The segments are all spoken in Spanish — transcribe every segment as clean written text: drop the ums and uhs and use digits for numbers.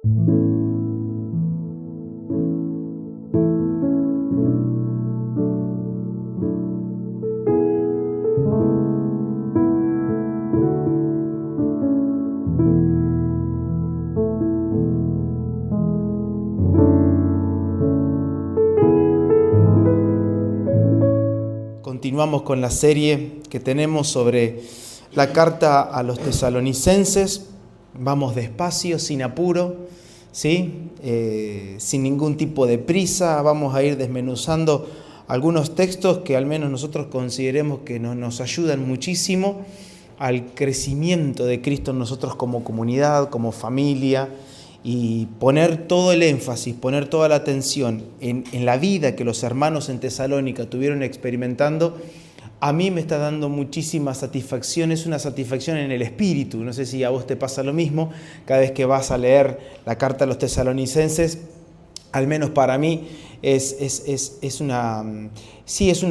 Continuamos con la serie que tenemos sobre la carta a los tesalonicenses. Vamos despacio, sin apuro, ¿sí? Sin ningún tipo de prisa. Vamos a ir desmenuzando algunos textos que al menos nosotros consideremos que nos ayudan muchísimo al crecimiento de Cristo en nosotros como comunidad, como familia, y poner todo el énfasis, poner toda la atención en la vida que los hermanos en Tesalónica tuvieron experimentando. A mí me está dando muchísima satisfacción, es una satisfacción en el espíritu. No sé si a vos te pasa lo mismo, cada vez que vas a leer la carta a los tesalonicenses, al menos para mí es una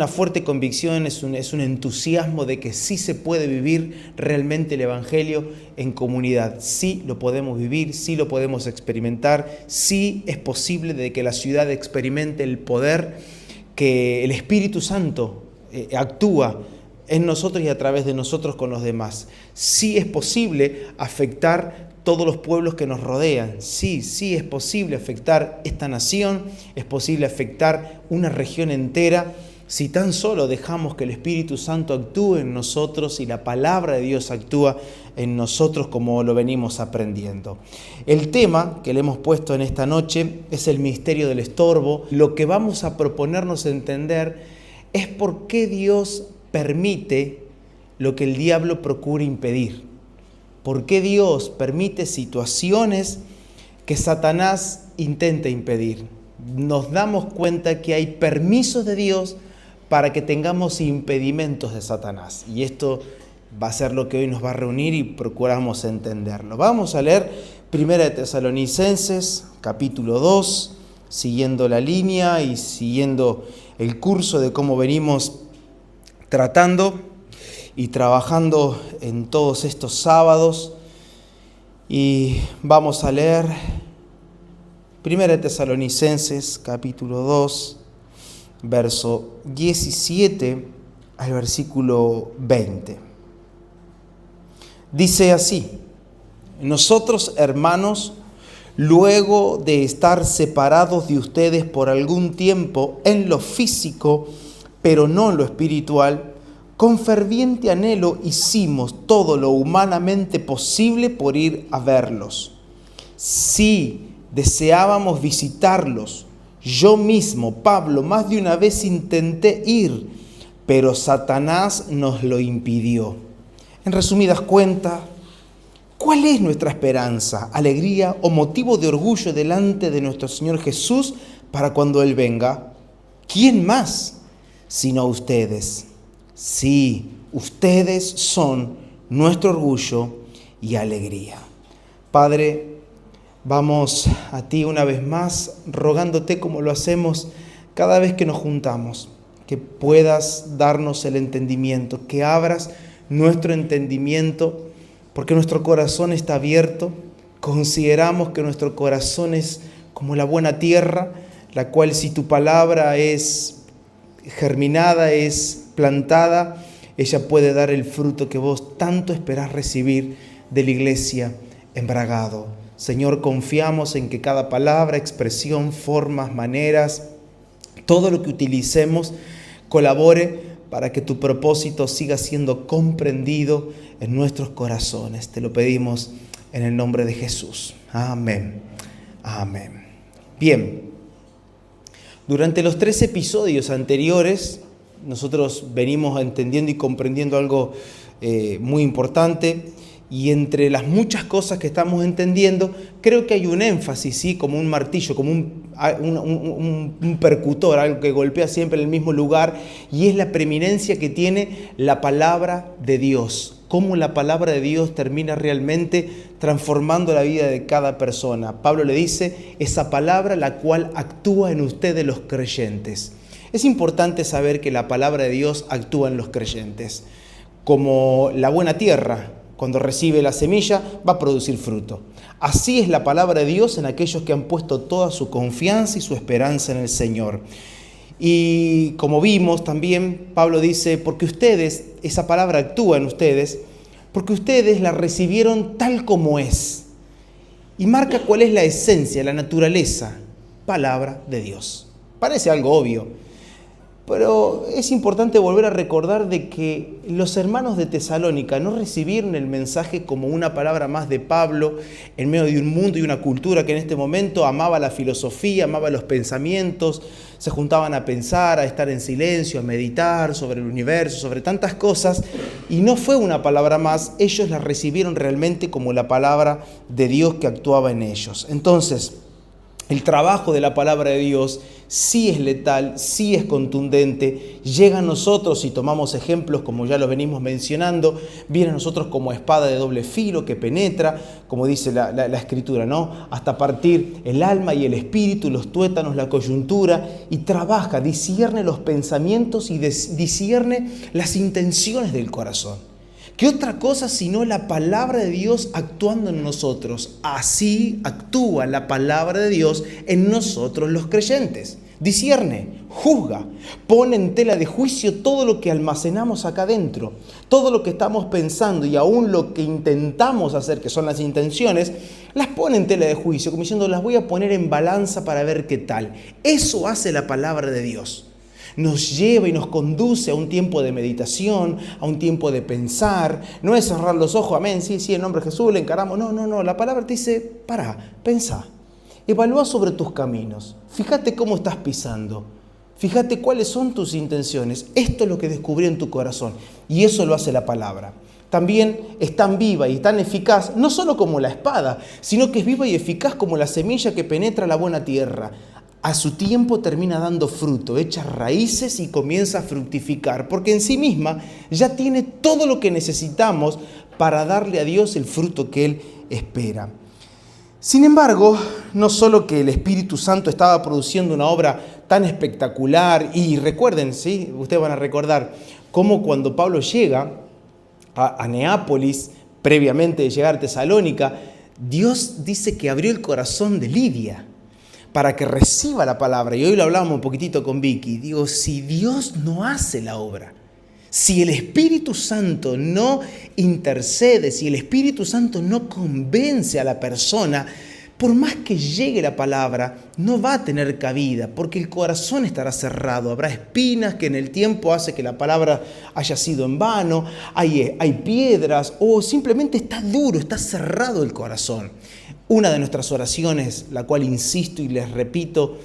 fuerte convicción, es un entusiasmo de que sí se puede vivir realmente el Evangelio en comunidad. Sí lo podemos vivir, sí lo podemos experimentar, sí es posible de que la ciudad experimente el poder que el Espíritu Santo actúa en nosotros y a través de nosotros con los demás. Sí es posible afectar todos los pueblos que nos rodean. Sí es posible afectar esta nación, es posible afectar una región entera, si tan solo dejamos que el Espíritu Santo actúe en nosotros y la palabra de Dios actúa en nosotros como lo venimos aprendiendo. El tema que le hemos puesto en esta noche es el misterio del estorbo. Lo que vamos a proponernos entender es por qué Dios permite lo que el diablo procura impedir. ¿Por qué Dios permite situaciones que Satanás intenta impedir? Nos damos cuenta que hay permisos de Dios para que tengamos impedimentos de Satanás. Y esto va a ser lo que hoy nos va a reunir y procuramos entenderlo. Vamos a leer 1 Tesalonicenses, capítulo 2, siguiendo la línea y siguiendo el curso de cómo venimos tratando y trabajando en todos estos sábados. Y vamos a leer 1 Tesalonicenses capítulo 2, verso 17 al versículo 20. Dice así: nosotros, hermanos, luego de estar separados de ustedes por algún tiempo en lo físico, pero no en lo espiritual, con ferviente anhelo hicimos todo lo humanamente posible por ir a verlos. Sí, deseábamos visitarlos. Yo mismo, Pablo, más de una vez intenté ir, pero Satanás nos lo impidió. En resumidas cuentas, ¿cuál es nuestra esperanza, alegría o motivo de orgullo delante de nuestro Señor Jesús para cuando Él venga? ¿Quién más sino ustedes? Sí, ustedes son nuestro orgullo y alegría. Padre, vamos a ti una vez más, rogándote como lo hacemos cada vez que nos juntamos, que puedas darnos el entendimiento, que abras nuestro entendimiento, porque nuestro corazón está abierto. Consideramos que nuestro corazón es como la buena tierra, la cual, si tu palabra es germinada, es plantada, ella puede dar el fruto que vos tanto esperás recibir de la iglesia en Bragado. Señor, confiamos en que cada palabra, expresión, formas, maneras, todo lo que utilicemos colabore para que tu propósito siga siendo comprendido en nuestros corazones. Te lo pedimos en el nombre de Jesús. Amén. Amén. Bien, durante los 3 episodios anteriores, nosotros venimos entendiendo y comprendiendo algo muy importante, y entre las muchas cosas que estamos entendiendo, creo que hay un énfasis, ¿sí? Como un martillo, como un percutor, algo que golpea siempre en el mismo lugar, y es la preeminencia que tiene la palabra de Dios. Cómo la palabra de Dios termina realmente transformando la vida de cada persona. Pablo le dice, esa palabra la cual actúa en ustedes los creyentes. Es importante saber que la palabra de Dios actúa en los creyentes. Como la buena tierra, cuando recibe la semilla, va a producir fruto. Así es la palabra de Dios en aquellos que han puesto toda su confianza y su esperanza en el Señor. Y como vimos también, Pablo dice, porque ustedes, esa palabra actúa en ustedes, porque ustedes la recibieron tal como es. Y marca cuál es la esencia, la naturaleza, palabra de Dios. Parece algo obvio, pero es importante volver a recordar de que los hermanos de Tesalónica no recibieron el mensaje como una palabra más de Pablo en medio de un mundo y una cultura que en este momento amaba la filosofía, amaba los pensamientos, se juntaban a pensar, a estar en silencio, a meditar sobre el universo, sobre tantas cosas, y no fue una palabra más, ellos la recibieron realmente como la palabra de Dios que actuaba en ellos. Entonces, el trabajo de la palabra de Dios sí es letal, sí es contundente, llega a nosotros, si tomamos ejemplos como ya lo venimos mencionando, viene a nosotros como espada de doble filo que penetra, como dice la Escritura, ¿no? Hasta partir el alma y el espíritu, los tuétanos, la coyuntura, y trabaja, discierne los pensamientos y discierne las intenciones del corazón. ¿Qué otra cosa sino la palabra de Dios actuando en nosotros? Así actúa la palabra de Dios en nosotros los creyentes. Discierne, juzga, pone en tela de juicio todo lo que almacenamos acá adentro, todo lo que estamos pensando y aún lo que intentamos hacer, que son las intenciones, las pone en tela de juicio, como diciendo, las voy a poner en balanza para ver qué tal. Eso hace la palabra de Dios. Nos lleva y nos conduce a un tiempo de meditación, a un tiempo de pensar. No es cerrar los ojos, amén, sí, en nombre de Jesús le encaramos. No, la palabra te dice, pensá, evalúa sobre tus caminos, fíjate cómo estás pisando, fíjate cuáles son tus intenciones. Esto es lo que descubrí en tu corazón y eso lo hace la palabra. También es tan viva y tan eficaz, no solo como la espada, sino que es viva y eficaz como la semilla que penetra la buena tierra. A su tiempo termina dando fruto, echa raíces y comienza a fructificar, porque en sí misma ya tiene todo lo que necesitamos para darle a Dios el fruto que Él espera. Sin embargo, no solo que el Espíritu Santo estaba produciendo una obra tan espectacular, y recuerden, ¿sí? Ustedes van a recordar cómo cuando Pablo llega a Neápolis, previamente de llegar a Tesalónica, Dios dice que abrió el corazón de Lidia para que reciba la palabra. Y hoy lo hablábamos un poquitito con Vicky. Digo, si Dios no hace la obra, si el Espíritu Santo no intercede, si el Espíritu Santo no convence a la persona, por más que llegue la palabra, no va a tener cabida, porque el corazón estará cerrado. Habrá espinas que en el tiempo hace que la palabra haya sido en vano, hay piedras, o simplemente está duro, está cerrado el corazón. Una de nuestras oraciones, la cual insisto y les repito,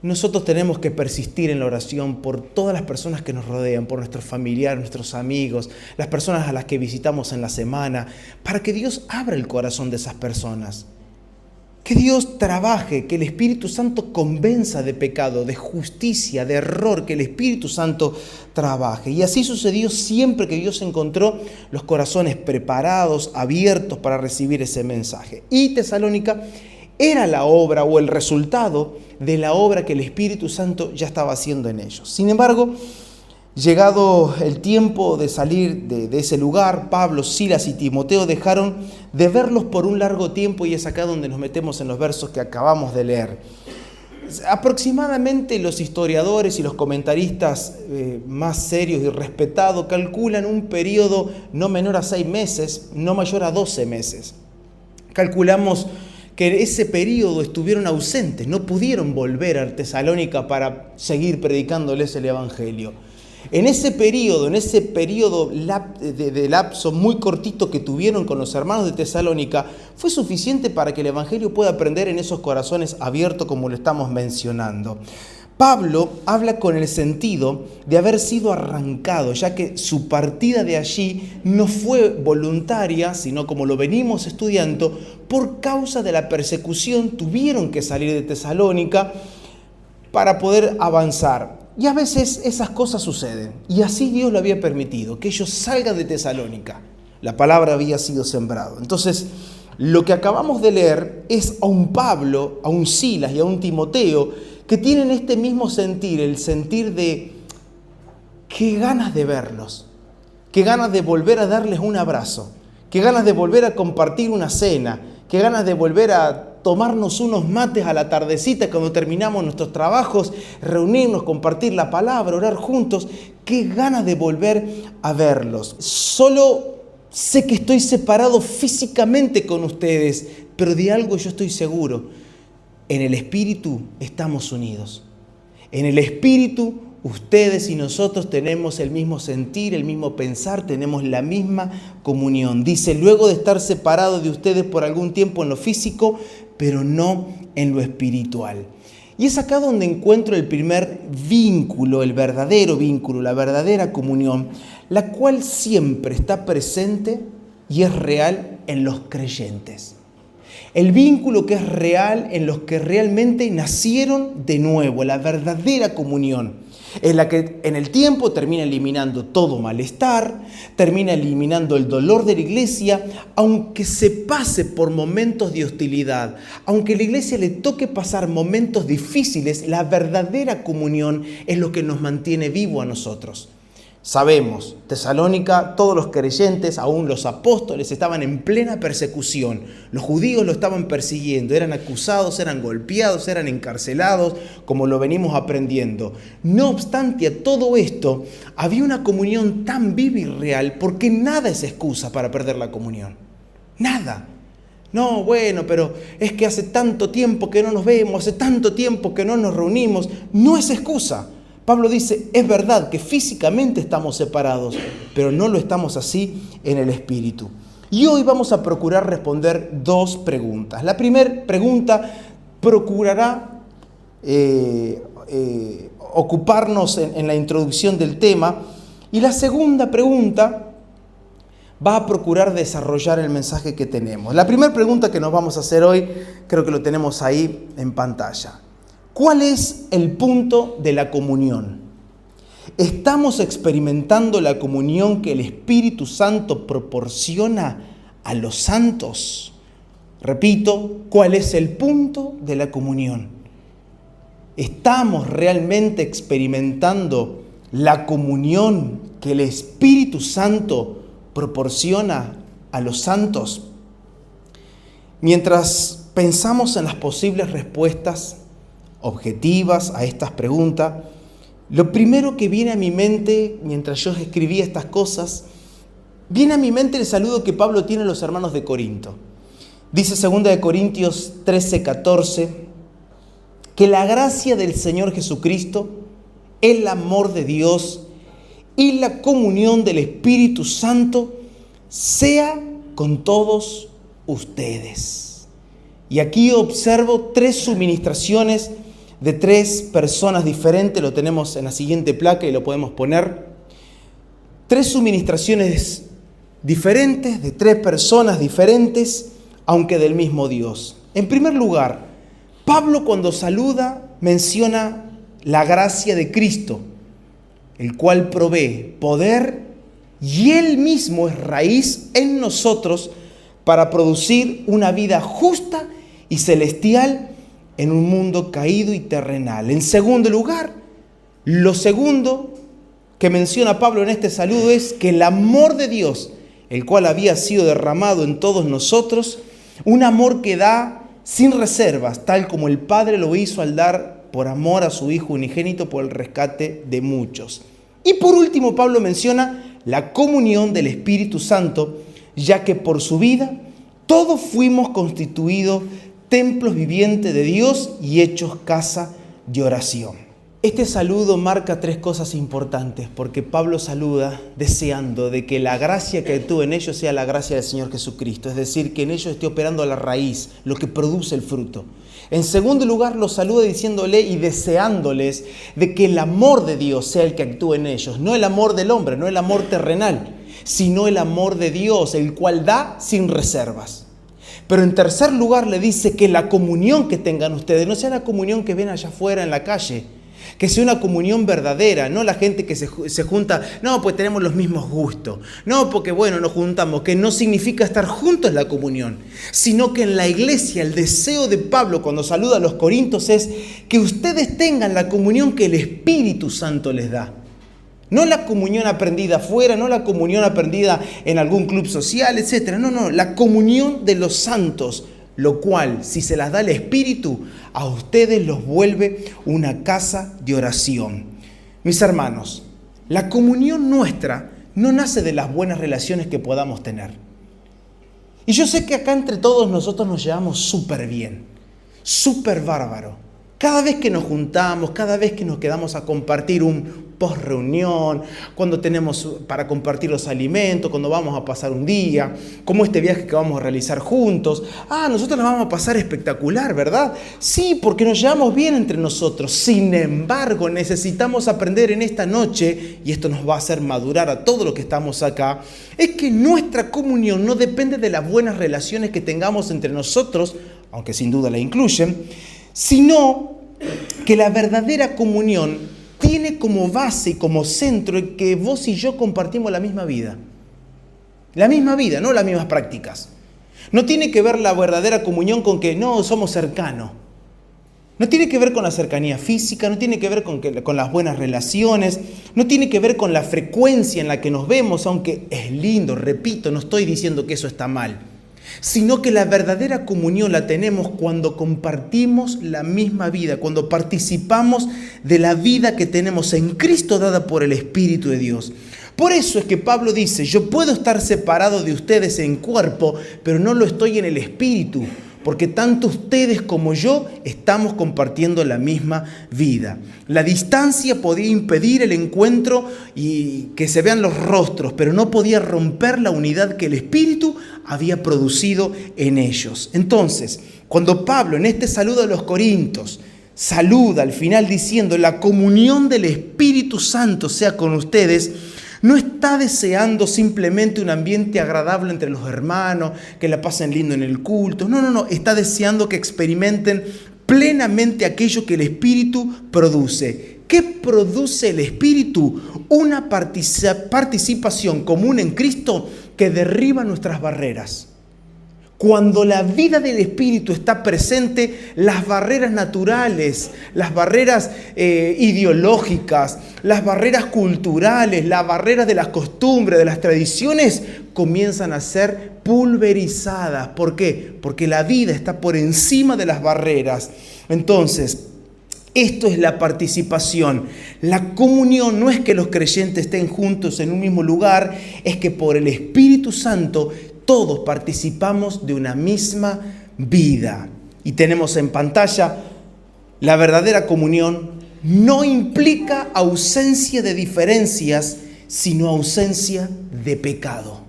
nosotros tenemos que persistir en la oración por todas las personas que nos rodean, por nuestros familiares, nuestros amigos, las personas a las que visitamos en la semana, para que Dios abra el corazón de esas personas. Que Dios trabaje, que el Espíritu Santo convenza de pecado, de justicia, de error, que el Espíritu Santo trabaje. Y así sucedió siempre que Dios encontró los corazones preparados, abiertos para recibir ese mensaje. Y Tesalónica era la obra o el resultado de la obra que el Espíritu Santo ya estaba haciendo en ellos. Sin embargo, llegado el tiempo de salir de ese lugar, Pablo, Silas y Timoteo dejaron de verlos por un largo tiempo, y es acá donde nos metemos en los versos que acabamos de leer. Aproximadamente los historiadores y los comentaristas más serios y respetados calculan un periodo no menor a 6 meses, no mayor a 12 meses. Calculamos que en ese periodo estuvieron ausentes, no pudieron volver a Tesalónica para seguir predicándoles el Evangelio. En ese periodo de lapso muy cortito que tuvieron con los hermanos de Tesalónica, fue suficiente para que el Evangelio pueda prender en esos corazones abiertos como lo estamos mencionando. Pablo habla con el sentido de haber sido arrancado, ya que su partida de allí no fue voluntaria, sino como lo venimos estudiando, por causa de la persecución tuvieron que salir de Tesalónica para poder avanzar. Y a veces esas cosas suceden, y así Dios lo había permitido, que ellos salgan de Tesalónica. La palabra había sido sembrado. Entonces, lo que acabamos de leer es a un Pablo, a un Silas y a un Timoteo que tienen este mismo sentir, el sentir de qué ganas de verlos, qué ganas de volver a darles un abrazo, qué ganas de volver a compartir una cena, qué ganas de volver a tomarnos unos mates a la tardecita cuando terminamos nuestros trabajos, reunirnos, compartir la palabra, orar juntos. Qué ganas de volver a verlos. Solo sé que estoy separado físicamente con ustedes, pero de algo yo estoy seguro. En el Espíritu estamos unidos. En el Espíritu ustedes y nosotros tenemos el mismo sentir, el mismo pensar, tenemos la misma comunión. Dice, luego de estar separado de ustedes por algún tiempo en lo físico, pero no en lo espiritual. Y es acá donde encuentro el primer vínculo, el verdadero vínculo, la verdadera comunión, la cual siempre está presente y es real en los creyentes. El vínculo que es real en los que realmente nacieron de nuevo, la verdadera comunión, en la que en el tiempo termina eliminando todo malestar, termina eliminando el dolor de la iglesia, aunque se pase por momentos de hostilidad, aunque a la iglesia le toque pasar momentos difíciles, la verdadera comunión es lo que nos mantiene vivo a nosotros. Sabemos, Tesalónica, todos los creyentes, aún los apóstoles, estaban en plena persecución. Los judíos lo estaban persiguiendo, eran acusados, eran golpeados, eran encarcelados, como lo venimos aprendiendo. No obstante a todo esto, había una comunión tan viva y real, porque nada es excusa para perder la comunión. Nada. No, bueno, pero es que hace tanto tiempo que no nos vemos, hace tanto tiempo que no nos reunimos. No es excusa. Pablo dice, es verdad que físicamente estamos separados, pero no lo estamos así en el espíritu. Y hoy vamos a procurar responder dos preguntas. La primera pregunta procurará ocuparnos en la introducción del tema, y la segunda pregunta va a procurar desarrollar el mensaje que tenemos. La primera pregunta que nos vamos a hacer hoy, creo que lo tenemos ahí en pantalla. ¿Cuál es el punto de la comunión? ¿Estamos experimentando la comunión que el Espíritu Santo proporciona a los santos? Repito, ¿cuál es el punto de la comunión? ¿Estamos realmente experimentando la comunión que el Espíritu Santo proporciona a los santos? Mientras pensamos en las posibles respuestas objetivas a estas preguntas, lo primero que viene a mi mente mientras yo escribía estas cosas, viene a mi mente el saludo que Pablo tiene a los hermanos de Corinto. Dice 2 Corintios 13:14, que la gracia del Señor Jesucristo, el amor de Dios y la comunión del Espíritu Santo sea con todos ustedes. Y aquí observo tres suministraciones de tres personas diferentes, lo tenemos en la siguiente placa y lo podemos poner. Tres suministraciones diferentes de tres personas diferentes, aunque del mismo Dios. En primer lugar, Pablo cuando saluda menciona la gracia de Cristo, el cual provee poder y Él mismo es raíz en nosotros para producir una vida justa y celestial en un mundo caído y terrenal. En segundo lugar, lo segundo que menciona Pablo en este saludo es que el amor de Dios, el cual había sido derramado en todos nosotros, un amor que da sin reservas, tal como el Padre lo hizo al dar por amor a su Hijo unigénito por el rescate de muchos. Y por último, Pablo menciona la comunión del Espíritu Santo, ya que por su vida todos fuimos constituidos templos vivientes de Dios y hechos casa de oración. Este saludo marca tres cosas importantes, porque Pablo saluda deseando de que la gracia que actúe en ellos sea la gracia del Señor Jesucristo, es decir, que en ellos esté operando la raíz, lo que produce el fruto. En segundo lugar, los saluda diciéndole y deseándoles de que el amor de Dios sea el que actúe en ellos, no el amor del hombre, no el amor terrenal, sino el amor de Dios, el cual da sin reservas. Pero en tercer lugar le dice que la comunión que tengan ustedes no sea la comunión que ven allá afuera en la calle, que sea una comunión verdadera, no la gente que se junta, no, pues tenemos los mismos gustos, no, porque bueno, nos juntamos, que no significa estar juntos en la comunión, sino que en la iglesia el deseo de Pablo cuando saluda a los corintios es que ustedes tengan la comunión que el Espíritu Santo les da. No la comunión aprendida afuera, no la comunión aprendida en algún club social, etc. No, la comunión de los santos lo cual, si se las da el Espíritu, a ustedes los vuelve una casa de oración. Mis hermanos, la comunión nuestra no nace de las buenas relaciones que podamos tener. Y yo sé que acá entre todos nosotros nos llevamos súper bien, súper bárbaro. Cada vez que nos juntamos, cada vez que nos quedamos a compartir un post-reunión, cuando tenemos para compartir los alimentos, cuando vamos a pasar un día, como este viaje que vamos a realizar juntos. Nosotros nos vamos a pasar espectacular, ¿verdad? Sí, porque nos llevamos bien entre nosotros. Sin embargo, necesitamos aprender en esta noche, y esto nos va a hacer madurar a todos los que estamos acá, es que nuestra comunión no depende de las buenas relaciones que tengamos entre nosotros, aunque sin duda la incluyen, sino que la verdadera comunión tiene como base y como centro que vos y yo compartimos la misma vida. La misma vida, no las mismas prácticas. No tiene que ver la verdadera comunión con que no somos cercanos. No tiene que ver con la cercanía física, no tiene que ver con las buenas relaciones, no tiene que ver con la frecuencia en la que nos vemos, aunque es lindo, repito, no estoy diciendo que eso está mal. Sino que la verdadera comunión la tenemos cuando compartimos la misma vida, cuando participamos de la vida que tenemos en Cristo dada por el Espíritu de Dios. Por eso es que Pablo dice, yo puedo estar separado de ustedes en cuerpo, pero no lo estoy en el Espíritu, porque tanto ustedes como yo estamos compartiendo la misma vida. La distancia podía impedir el encuentro y que se vean los rostros, pero no podía romper la unidad que el Espíritu había producido en ellos. Entonces, cuando Pablo en este saludo a los Corintios saluda al final diciendo la comunión del Espíritu Santo sea con ustedes, no está deseando simplemente un ambiente agradable entre los hermanos, que la pasen lindo en el culto. No. Está deseando que experimenten plenamente aquello que el Espíritu produce. ¿Qué produce el Espíritu? Una participación común en Cristo que derriba nuestras barreras. Cuando la vida del Espíritu está presente, las barreras naturales, las barreras ideológicas, las barreras culturales, las barreras de las costumbres, de las tradiciones, comienzan a ser pulverizadas. ¿Por qué? Porque la vida está por encima de las barreras. Entonces, esto es la participación. La comunión no es que los creyentes estén juntos en un mismo lugar, es que por el Espíritu Santo todos participamos de una misma vida. Y tenemos en pantalla, la verdadera comunión no implica ausencia de diferencias, sino ausencia de pecado.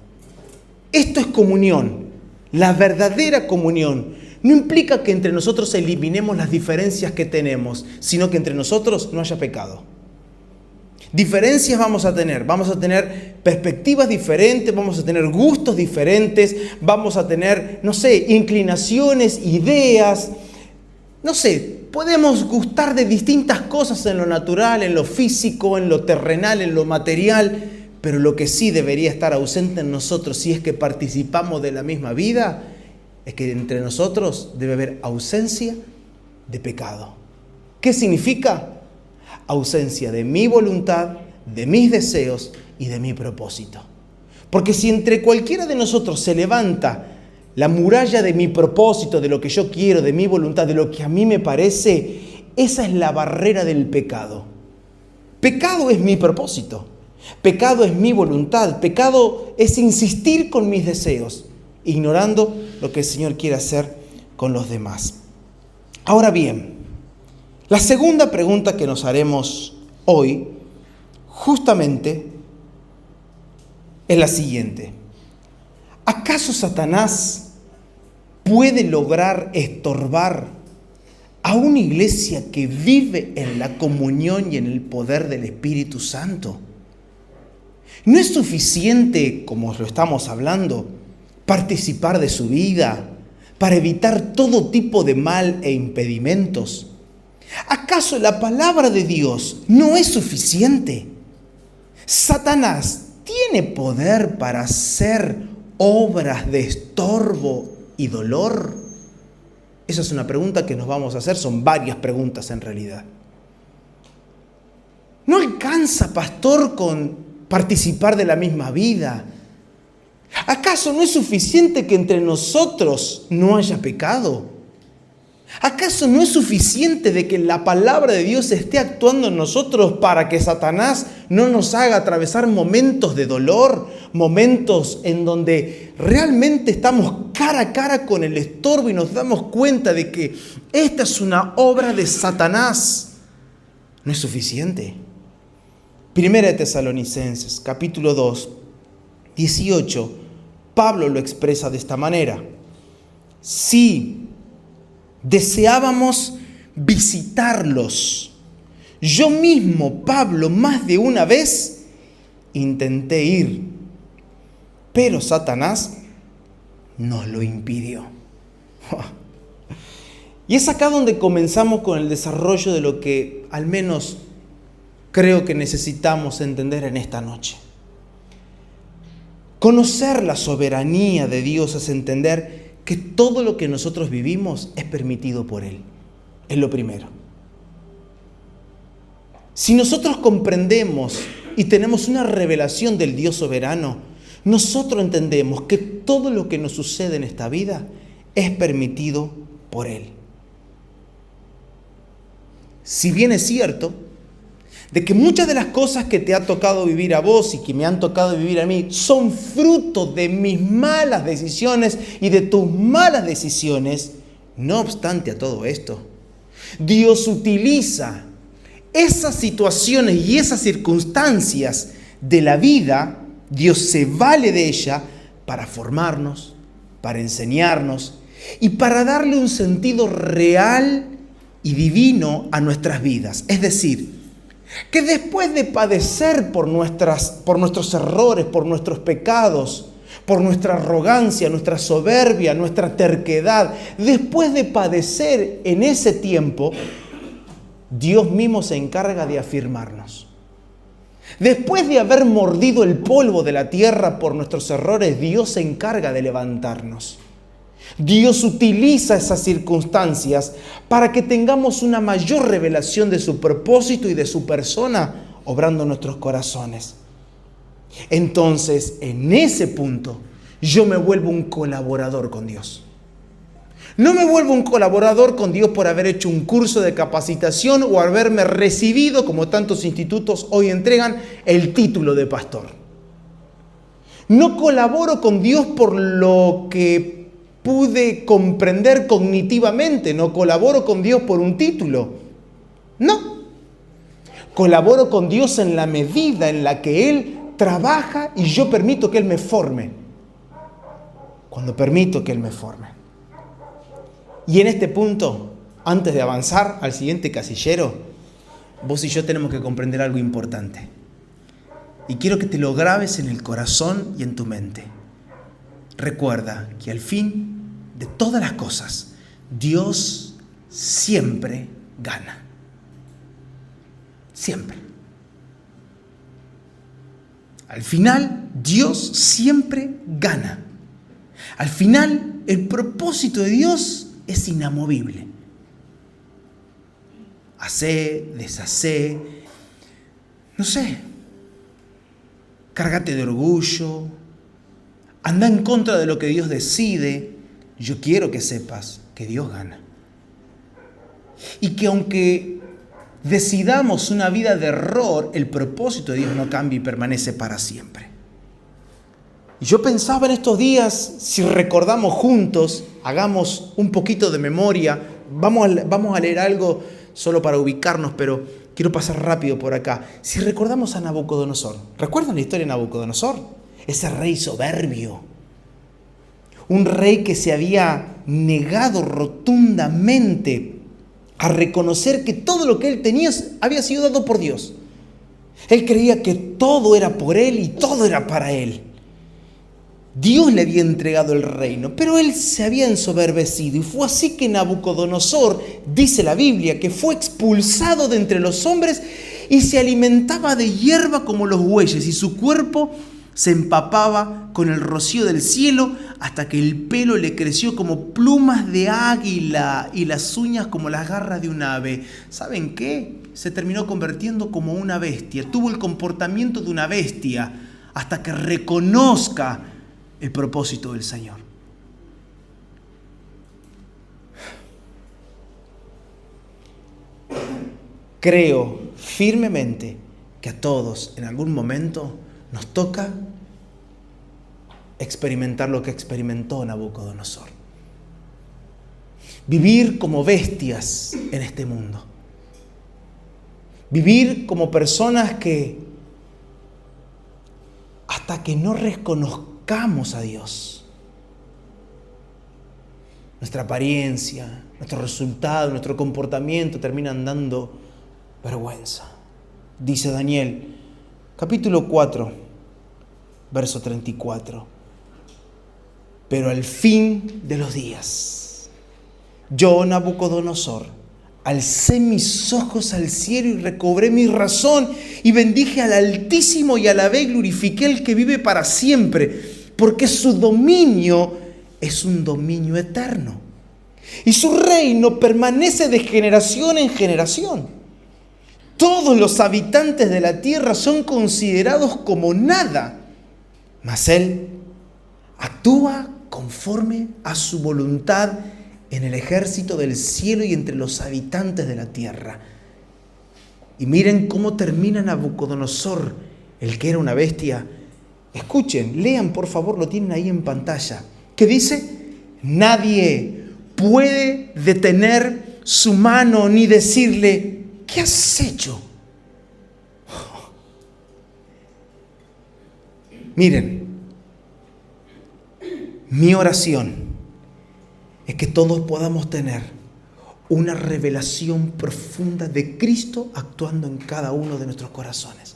Esto es comunión. La verdadera comunión no implica que entre nosotros eliminemos las diferencias que tenemos, sino que entre nosotros no haya pecado. Diferencias vamos a tener perspectivas diferentes, vamos a tener gustos diferentes, vamos a tener, inclinaciones, ideas, podemos gustar de distintas cosas en lo natural, en lo físico, en lo terrenal, en lo material, pero lo que sí debería estar ausente en nosotros si es que participamos de la misma vida, es que entre nosotros debe haber ausencia de pecado. ¿Qué significa? Ausencia de mi voluntad, de mis deseos y de mi propósito. Porque si entre cualquiera de nosotros se levanta la muralla de mi propósito, de lo que yo quiero, de mi voluntad, de lo que a mí me parece, esa es la barrera del pecado. Pecado es mi propósito, pecado es mi voluntad, pecado es insistir con mis deseos, ignorando lo que el Señor quiere hacer con los demás. Ahora bien, la segunda pregunta que nos haremos hoy, justamente, es la siguiente. ¿Acaso Satanás puede lograr estorbar a una iglesia que vive en la comunión y en el poder del Espíritu Santo? ¿No es suficiente, como lo estamos hablando, participar de su vida para evitar todo tipo de mal e impedimentos? ¿Acaso la palabra de Dios no es suficiente? ¿Satanás tiene poder para hacer obras de estorbo y dolor? Esa es una pregunta que nos vamos a hacer, son varias preguntas en realidad. ¿No alcanza, pastor, con participar de la misma vida? ¿Acaso no es suficiente que entre nosotros no haya pecado? ¿Acaso no es suficiente de que la palabra de Dios esté actuando en nosotros para que Satanás no nos haga atravesar momentos de dolor, momentos en donde realmente estamos cara a cara con el estorbo y nos damos cuenta de que esta es una obra de Satanás? ¿No es suficiente? Primera de Tesalonicenses, capítulo 2, 18, Pablo lo expresa de esta manera. Sí, deseábamos visitarlos. Yo mismo, Pablo, más de una vez intenté ir, pero Satanás nos lo impidió. Y es acá donde comenzamos con el desarrollo de lo que al menos creo que necesitamos entender en esta noche. Conocer la soberanía de Dios es entender que todo lo que nosotros vivimos es permitido por Él. Es lo primero. Si nosotros comprendemos y tenemos una revelación del Dios soberano, nosotros entendemos que todo lo que nos sucede en esta vida es permitido por Él. Si bien es cierto de que muchas de las cosas que te ha tocado vivir a vos y que me han tocado vivir a mí son fruto de mis malas decisiones y de tus malas decisiones, no obstante a todo esto, Dios utiliza esas situaciones y esas circunstancias de la vida, Dios se vale de ella para formarnos, para enseñarnos y para darle un sentido real y divino a nuestras vidas. Es decir, que después de padecer por nuestros errores, por nuestros pecados, por nuestra arrogancia, nuestra soberbia, nuestra terquedad, después de padecer en ese tiempo, Dios mismo se encarga de afirmarnos. Después de haber mordido el polvo de la tierra por nuestros errores, Dios se encarga de levantarnos. Dios utiliza esas circunstancias para que tengamos una mayor revelación de su propósito y de su persona obrando en nuestros corazones. Entonces, en ese punto, yo me vuelvo un colaborador con Dios. No me vuelvo un colaborador con Dios por haber hecho un curso de capacitación o haberme recibido, como tantos institutos hoy entregan, el título de pastor. No colaboro con Dios por lo que pude comprender cognitivamente, no colaboro con Dios por un título. No. Colaboro con Dios en la medida en la que Él trabaja y yo permito que Él me forme. Cuando permito que Él me forme. Y en este punto, antes de avanzar al siguiente casillero, vos y yo tenemos que comprender algo importante. Y quiero que te lo grabes en el corazón y en tu mente. Recuerda que al fin de todas las cosas, Dios siempre gana. Siempre. Al final, Dios siempre gana. Al final, el propósito de Dios es inamovible. Hacé, deshacé, no sé, cárgate de orgullo, anda en contra de lo que Dios decide. Yo quiero que sepas que Dios gana. Y que aunque decidamos una vida de error, el propósito de Dios no cambia y permanece para siempre. Y yo pensaba en estos días, si recordamos juntos, hagamos un poquito de memoria, vamos a leer algo solo para ubicarnos, pero quiero pasar rápido por acá. Si recordamos a Nabucodonosor, ¿recuerdan la historia de Nabucodonosor? Ese rey soberbio, un rey que se había negado rotundamente a reconocer que todo lo que él tenía había sido dado por Dios. Él creía que todo era por él y todo era para él. Dios le había entregado el reino, pero él se había ensoberbecido y fue así que Nabucodonosor, dice la Biblia, que fue expulsado de entre los hombres y se alimentaba de hierba como los bueyes y su cuerpo se empapaba con el rocío del cielo hasta que el pelo le creció como plumas de águila y las uñas como las garras de un ave. ¿Saben qué? Se terminó convirtiendo como una bestia, tuvo el comportamiento de una bestia hasta que reconozca el propósito del Señor. Creo firmemente que a todos en algún momento nos toca experimentar lo que experimentó Nabucodonosor. Vivir como bestias en este mundo. Vivir como personas que hasta que no reconozcamos a Dios, nuestra apariencia, nuestro resultado, nuestro comportamiento terminan dando vergüenza. Dice Daniel, capítulo 4, verso 34. Pero al fin de los días, yo, Nabucodonosor, alcé mis ojos al cielo y recobré mi razón y bendije al Altísimo y alabé y glorifiqué al que vive para siempre, porque su dominio es un dominio eterno y su reino permanece de generación en generación. Todos los habitantes de la tierra son considerados como nada, mas Él actúa conforme a su voluntad en el ejército del cielo y entre los habitantes de la tierra. Y miren cómo termina Nabucodonosor, el que era una bestia. Escuchen, lean por favor, lo tienen ahí en pantalla. ¿Qué dice? Nadie puede detener su mano ni decirle, ¿qué has hecho? Miren, mi oración es que todos podamos tener una revelación profunda de Cristo actuando en cada uno de nuestros corazones.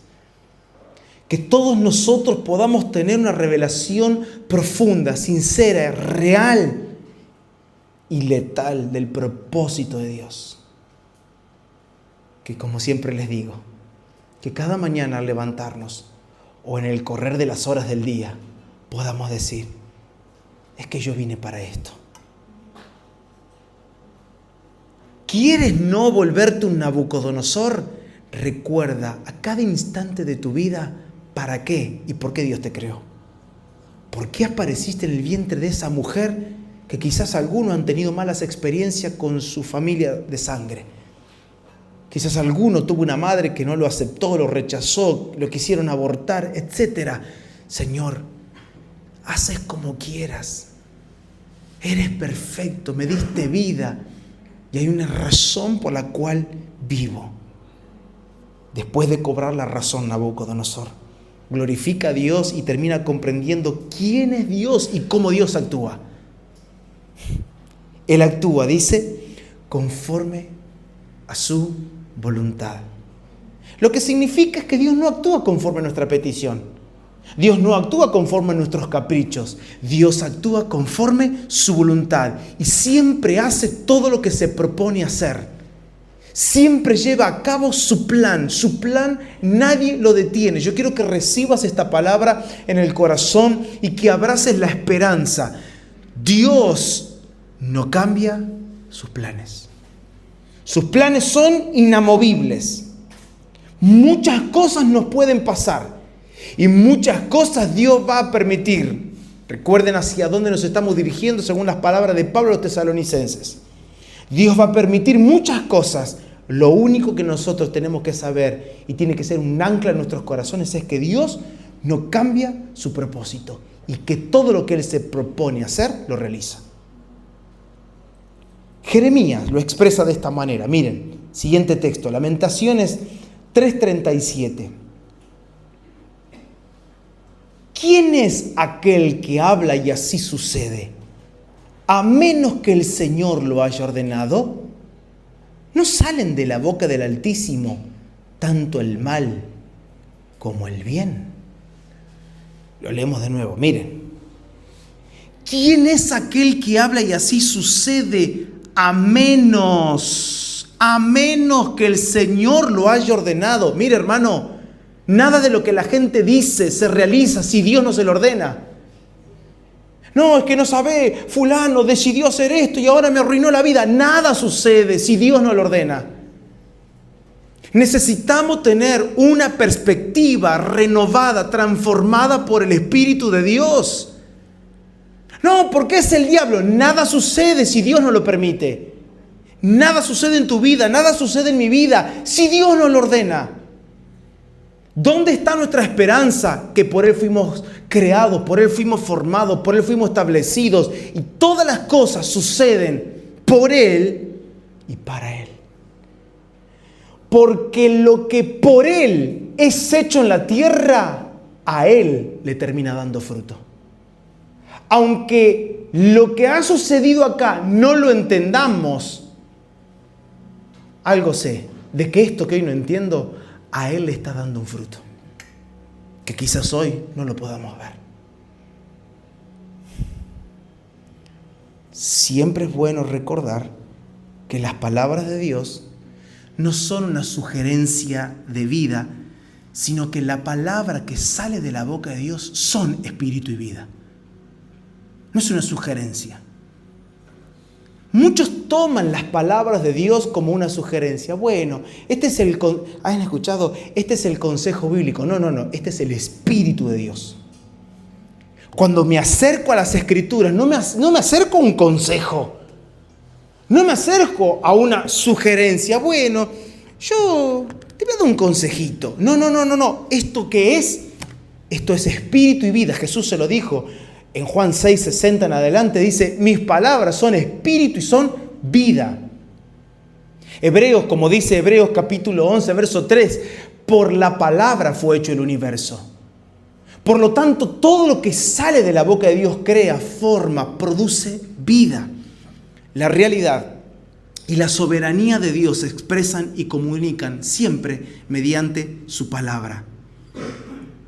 Que todos nosotros podamos tener una revelación profunda, sincera, real y letal del propósito de Dios. Que como siempre les digo, que cada mañana al levantarnos o en el correr de las horas del día podamos decir, es que yo vine para esto. ¿Quieres no volverte un Nabucodonosor? Recuerda a cada instante de tu vida para qué y por qué Dios te creó. ¿Por qué apareciste en el vientre de esa mujer que quizás algunos han tenido malas experiencias con su familia de sangre? Quizás alguno tuvo una madre que no lo aceptó, lo rechazó, lo quisieron abortar, etc. Señor, haces como quieras. Eres perfecto, me diste vida. Y hay una razón por la cual vivo. Después de cobrar la razón, Nabucodonosor glorifica a Dios y termina comprendiendo quién es Dios y cómo Dios actúa. Él actúa, dice, conforme a su voluntad. Lo que significa es que Dios no actúa conforme a nuestra petición. Dios no actúa conforme a nuestros caprichos. Dios actúa conforme su voluntad y siempre hace todo lo que se propone hacer. Siempre lleva a cabo su plan. Su plan nadie lo detiene. Yo quiero que recibas esta palabra en el corazón y que abraces la esperanza. Dios no cambia sus planes. Sus planes son inamovibles. Muchas cosas nos pueden pasar. Y muchas cosas Dios va a permitir. Recuerden hacia dónde nos estamos dirigiendo según las palabras de Pablo a los tesalonicenses. Dios va a permitir muchas cosas. Lo único que nosotros tenemos que saber y tiene que ser un ancla en nuestros corazones es que Dios no cambia su propósito y que todo lo que Él se propone hacer, lo realiza. Jeremías lo expresa de esta manera. Miren, siguiente texto, Lamentaciones 3:37. ¿Quién es aquel que habla y así sucede? A menos que el Señor lo haya ordenado. ¿No salen de la boca del Altísimo tanto el mal como el bien? Lo leemos de nuevo, miren. ¿Quién es aquel que habla y así sucede? A menos que el Señor lo haya ordenado. Mire, hermano, nada de lo que la gente dice se realiza si Dios no se lo ordena. No, es que no sabe, fulano decidió hacer esto y ahora me arruinó la vida. Nada sucede si Dios no lo ordena. Necesitamos tener una perspectiva renovada, transformada por el Espíritu de Dios. No, porque es el diablo. Nada sucede si Dios no lo permite. Nada sucede en tu vida, nada sucede en mi vida si Dios no lo ordena. ¿Dónde está nuestra esperanza? Que por Él fuimos creados, por Él fuimos formados, por Él fuimos establecidos. Y todas las cosas suceden por Él y para Él. Porque lo que por Él es hecho en la tierra, a Él le termina dando fruto. Aunque lo que ha sucedido acá no lo entendamos, algo sé, de que esto que hoy no entiendo, a Él le está dando un fruto, que quizás hoy no lo podamos ver. Siempre es bueno recordar que las palabras de Dios no son una sugerencia de vida, sino que la palabra que sale de la boca de Dios son espíritu y vida. No es una sugerencia. Muchos toman las palabras de Dios como una sugerencia. Bueno, ¿han escuchado? Este es el consejo bíblico. No. Este es el Espíritu de Dios. Cuando me acerco a las Escrituras, no me acerco a un consejo. No me acerco a una sugerencia. Bueno, yo te voy a dar un consejito. No. ¿Esto qué es? Esto es espíritu y vida. Jesús se lo dijo. En Juan 6:60 en adelante dice, mis palabras son espíritu y son vida. Hebreos, como dice Hebreos capítulo 11, verso 3, por la palabra fue hecho el universo. Por lo tanto, todo lo que sale de la boca de Dios crea, forma, produce vida. La realidad y la soberanía de Dios se expresan y comunican siempre mediante su palabra.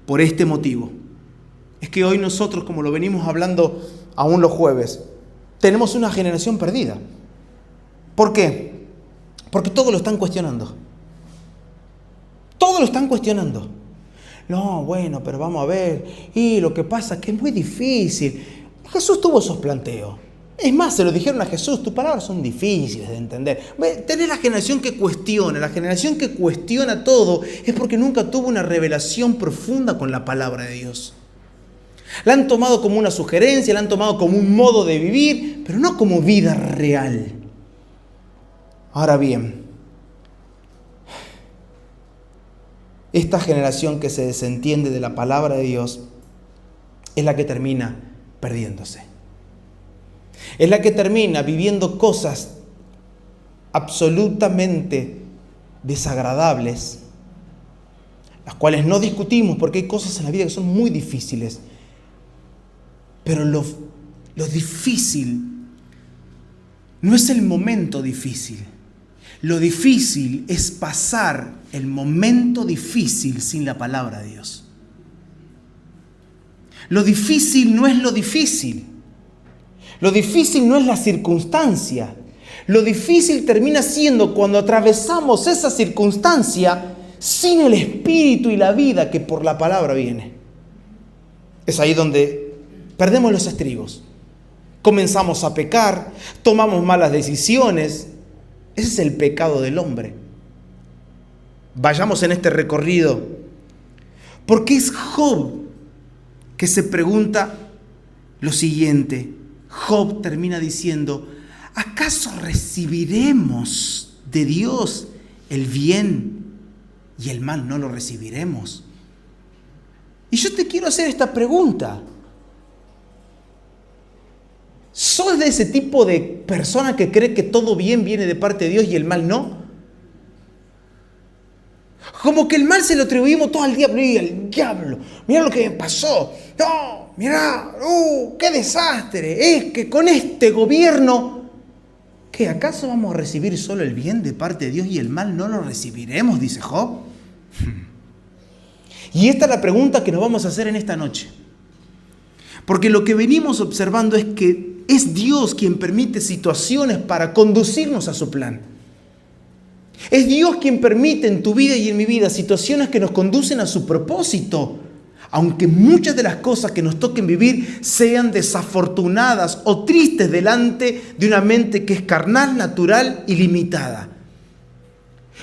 Por este motivo, es que hoy nosotros, como lo venimos hablando aún los jueves, tenemos una generación perdida. ¿Por qué? Porque todos lo están cuestionando. Todos lo están cuestionando. No, bueno, pero vamos a ver. Y lo que pasa es que es muy difícil. Jesús tuvo esos planteos. Es más, se lo dijeron a Jesús, tus palabras son difíciles de entender. Tenés la generación que cuestiona todo, es porque nunca tuvo una revelación profunda con la palabra de Dios. La han tomado como una sugerencia, la han tomado como un modo de vivir, pero no como vida real. Ahora bien, esta generación que se desentiende de la palabra de Dios es la que termina perdiéndose. Es la que termina viviendo cosas absolutamente desagradables, las cuales no discutimos porque hay cosas en la vida que son muy difíciles. Pero lo difícil no es el momento difícil. Lo difícil es pasar el momento difícil sin la palabra de Dios. Lo difícil no es lo difícil. Lo difícil no es la circunstancia. Lo difícil termina siendo cuando atravesamos esa circunstancia sin el espíritu y la vida que por la palabra viene. Es ahí donde perdemos los estribos. Comenzamos a pecar, tomamos malas decisiones. Ese es el pecado del hombre. Vayamos en este recorrido. Porque es Job que se pregunta lo siguiente. Job termina diciendo, ¿acaso recibiremos de Dios el bien y el mal no lo recibiremos? Y yo te quiero hacer esta pregunta. ¿Sos de ese tipo de persona que cree que todo bien viene de parte de Dios y el mal no? Como que el mal se lo atribuimos todo al diablo. Y el diablo, mira lo que me pasó. No, mira, qué desastre. Es que con este gobierno, ¿qué acaso vamos a recibir solo el bien de parte de Dios y el mal no lo recibiremos? Dice Job. Y esta es la pregunta que nos vamos a hacer en esta noche. Porque lo que venimos observando es que es Dios quien permite situaciones para conducirnos a su plan. Es Dios quien permite en tu vida y en mi vida situaciones que nos conducen a su propósito. Aunque muchas de las cosas que nos toquen vivir sean desafortunadas o tristes delante de una mente que es carnal, natural y limitada.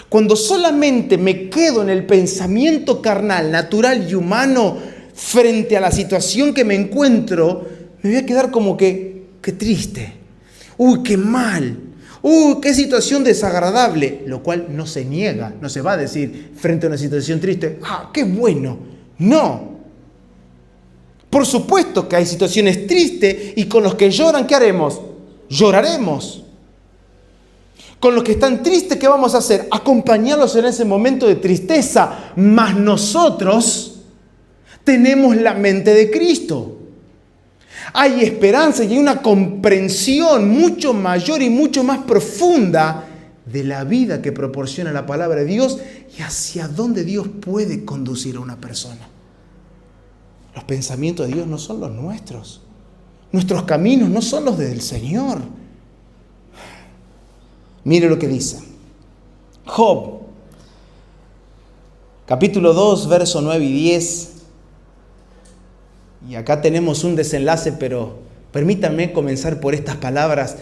Cuando solamente me quedo en el pensamiento carnal, natural y humano frente a la situación que me encuentro, me voy a quedar como que, qué triste. Uy, qué mal. Uy, qué situación desagradable. Lo cual no se niega, no se va a decir frente a una situación triste, ah, qué bueno. No. Por supuesto que hay situaciones tristes y con los que lloran, ¿qué haremos? Lloraremos. Con los que están tristes, ¿qué vamos a hacer? Acompañarlos en ese momento de tristeza. Mas nosotros tenemos la mente de Cristo. Hay esperanza y hay una comprensión mucho mayor y mucho más profunda de la vida que proporciona la palabra de Dios y hacia dónde Dios puede conducir a una persona. Los pensamientos de Dios no son los nuestros. Nuestros caminos no son los del Señor. Mire lo que dice Job, capítulo 2, verso 9 y 10. Y acá tenemos un desenlace, pero permítanme comenzar por estas palabras,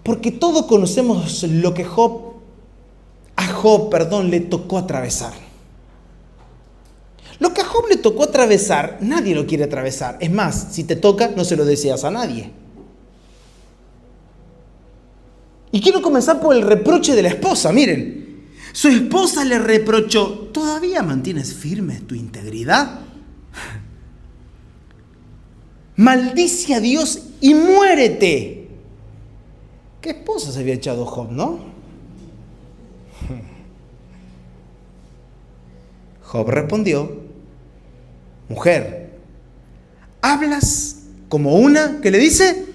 porque todos conocemos lo que a Job le tocó atravesar. Lo que a Job le tocó atravesar, nadie lo quiere atravesar. Es más, si te toca, no se lo deseas a nadie. Y quiero comenzar por el reproche de la esposa. Miren, su esposa le reprochó, ¿todavía mantienes firme tu integridad? Maldice a Dios y muérete. ¿Qué esposa se había echado Job, no? Job respondió, mujer, hablas como una que le dice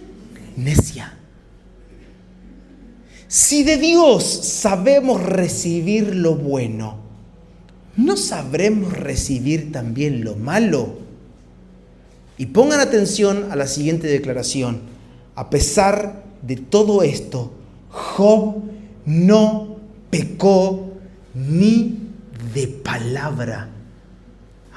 necia. Si de Dios sabemos recibir lo bueno, ¿no sabremos recibir también lo malo? Y pongan atención a la siguiente declaración. A pesar de todo esto, Job no pecó ni de palabra.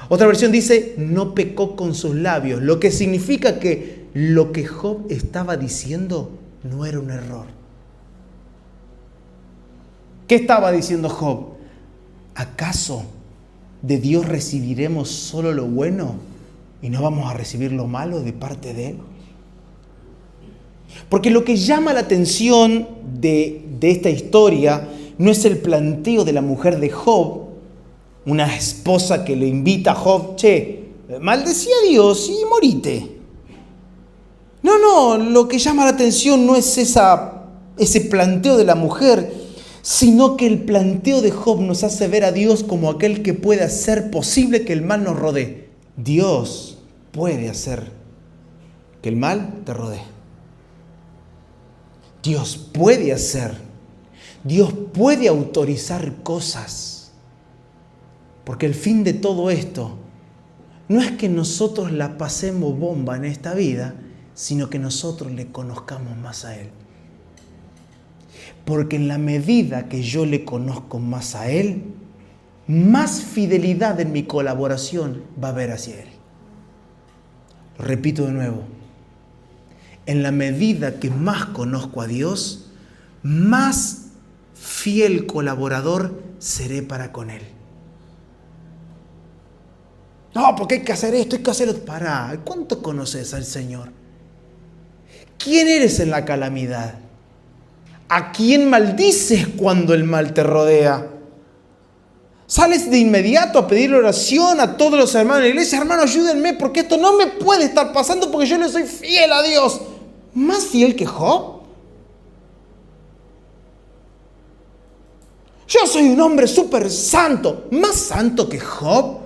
Otra versión dice, no pecó con sus labios, lo que significa que lo que Job estaba diciendo no era un error. ¿Qué estaba diciendo Job? ¿Acaso de Dios recibiremos solo lo bueno y no vamos a recibir lo malo de parte de Él? Porque lo que llama la atención de esta historia no es el planteo de la mujer de Job, una esposa que le invita a Job, che, maldecí a Dios y morite. No, lo que llama la atención no es ese planteo de la mujer, sino que el planteo de Job nos hace ver a Dios como aquel que puede hacer posible que el mal nos rodee. Dios puede hacer que el mal te rodee. Dios puede hacer, Dios puede autorizar cosas, porque el fin de todo esto no es que nosotros la pasemos bomba en esta vida, sino que nosotros le conozcamos más a Él. Porque en la medida que yo le conozco más a Él, más fidelidad en mi colaboración va a haber hacia Él. Lo repito de nuevo. En la medida que más conozco a Dios, más fiel colaborador seré para con Él. No, porque hay que hacer esto, hay que hacer otro. Pará, ¿cuánto conoces al Señor? ¿Quién eres en la calamidad? ¿A quién maldices cuando el mal te rodea? Sales de inmediato a pedir oración a todos los hermanos de la iglesia. Hermano, ayúdenme porque esto no me puede estar pasando porque yo le soy fiel a Dios. ¿Más fiel que Job? Yo soy un hombre súper santo. ¿Más santo que Job?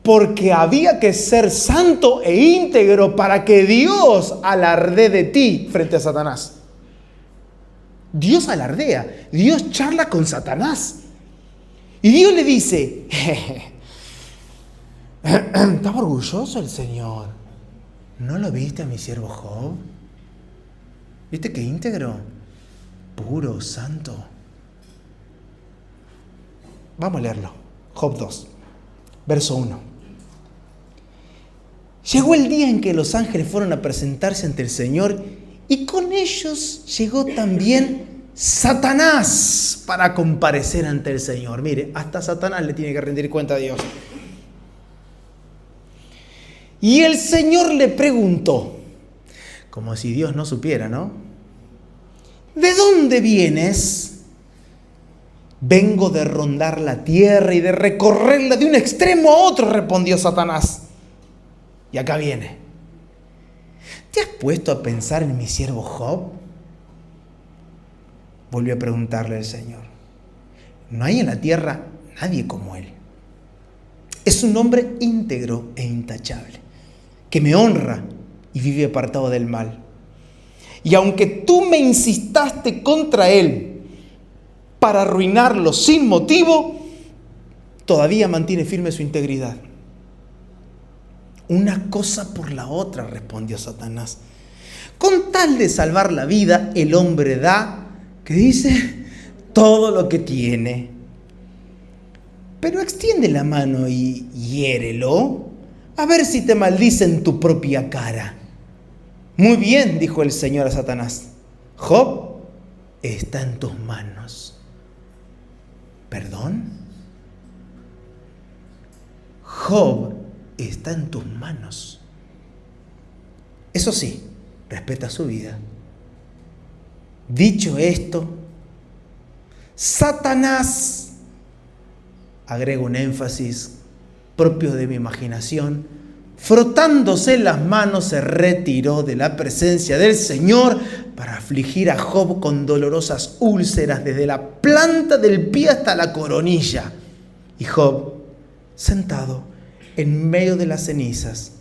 Porque había que ser santo e íntegro para que Dios alardee de ti frente a Satanás. Dios alardea, Dios charla con Satanás. Y Dios le dice, ¿estaba orgulloso el Señor? ¿No lo viste a mi siervo Job? ¿Viste qué íntegro? Puro, santo. Vamos a leerlo. Job 2, verso 1. Llegó el día en que los ángeles fueron a presentarse ante el Señor y con ellos llegó también Satanás para comparecer ante el Señor. Mire, hasta Satanás le tiene que rendir cuenta a Dios. Y el Señor le preguntó, como si Dios no supiera, ¿no? ¿De dónde vienes? Vengo de rondar la tierra y de recorrerla de un extremo a otro, respondió Satanás. Y acá viene. ¿Te has puesto a pensar en mi siervo Job? Volvió a preguntarle el Señor. No hay en la tierra nadie como él. Es un hombre íntegro e intachable, que me honra y vive apartado del mal. Y aunque tú me insistaste contra él para arruinarlo sin motivo, todavía mantiene firme su integridad. Una cosa por la otra, respondió Satanás. Con tal de salvar la vida, el hombre da, ¿qué dice? Todo lo que tiene. Pero extiende la mano y hiérelo, a ver si te maldice en tu propia cara. Muy bien, dijo el Señor a Satanás. Job está en tus manos. ¿Perdón? Job está en tus manos. Eso sí, respeta su vida. Dicho esto, Satanás, agrego un énfasis propio de mi imaginación, frotándose las manos, se retiró de la presencia del Señor para afligir a Job con dolorosas úlceras desde la planta del pie hasta la coronilla. Y Job, sentado en medio de las cenizas,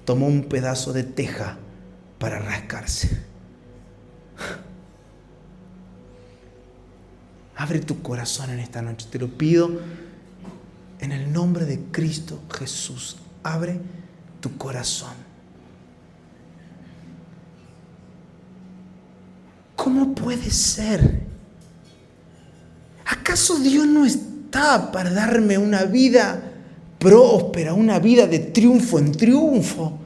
tomó un pedazo de teja para rascarse. Abre tu corazón en esta noche, te lo pido en el nombre de Cristo Jesús. Abre tu corazón. ¿Cómo puede ser? ¿Acaso Dios no está para darme una vida próspera, una vida de triunfo en triunfo?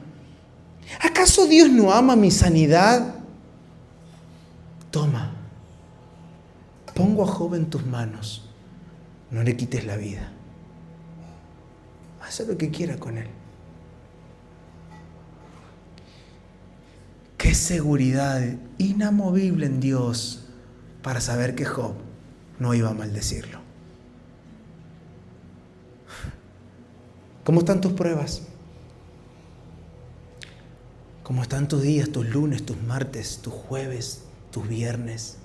¿Acaso Dios no ama mi sanidad? Toma, pongo a Job en tus manos, no le quites la vida. Haz lo que quiera con él. Qué seguridad inamovible en Dios para saber que Job no iba a maldecirlo. ¿Cómo están tus pruebas? ¿Cómo están tus días, tus lunes, tus martes, tus jueves, tus viernes?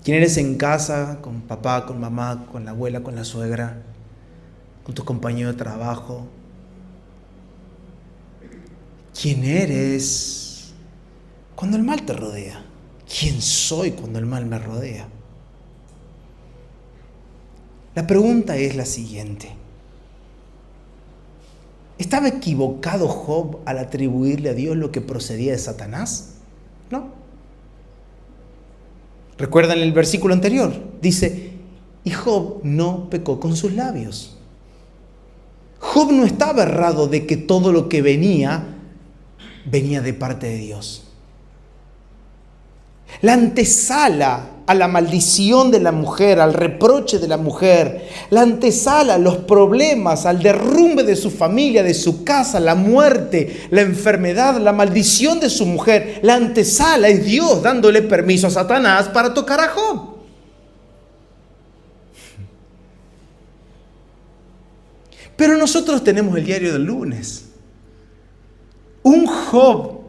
¿Quién eres en casa? ¿Con papá, con mamá, con la abuela, con la suegra? ¿Con tus compañeros de trabajo? ¿Quién eres cuando el mal te rodea? ¿Quién soy cuando el mal me rodea? La pregunta es la siguiente. ¿Estaba equivocado Job al atribuirle a Dios lo que procedía de Satanás? No. ¿Recuerdan el versículo anterior? Dice, y Job no pecó con sus labios. Job no estaba errado de que todo lo que venía de parte de Dios. La antesala a la maldición de la mujer, al reproche de la mujer, la antesala a los problemas, al derrumbe de su familia, de su casa, la muerte, la enfermedad, la maldición de su mujer, la antesala es Dios dándole permiso a Satanás para tocar a Job. Pero nosotros tenemos el diario del lunes. Un Job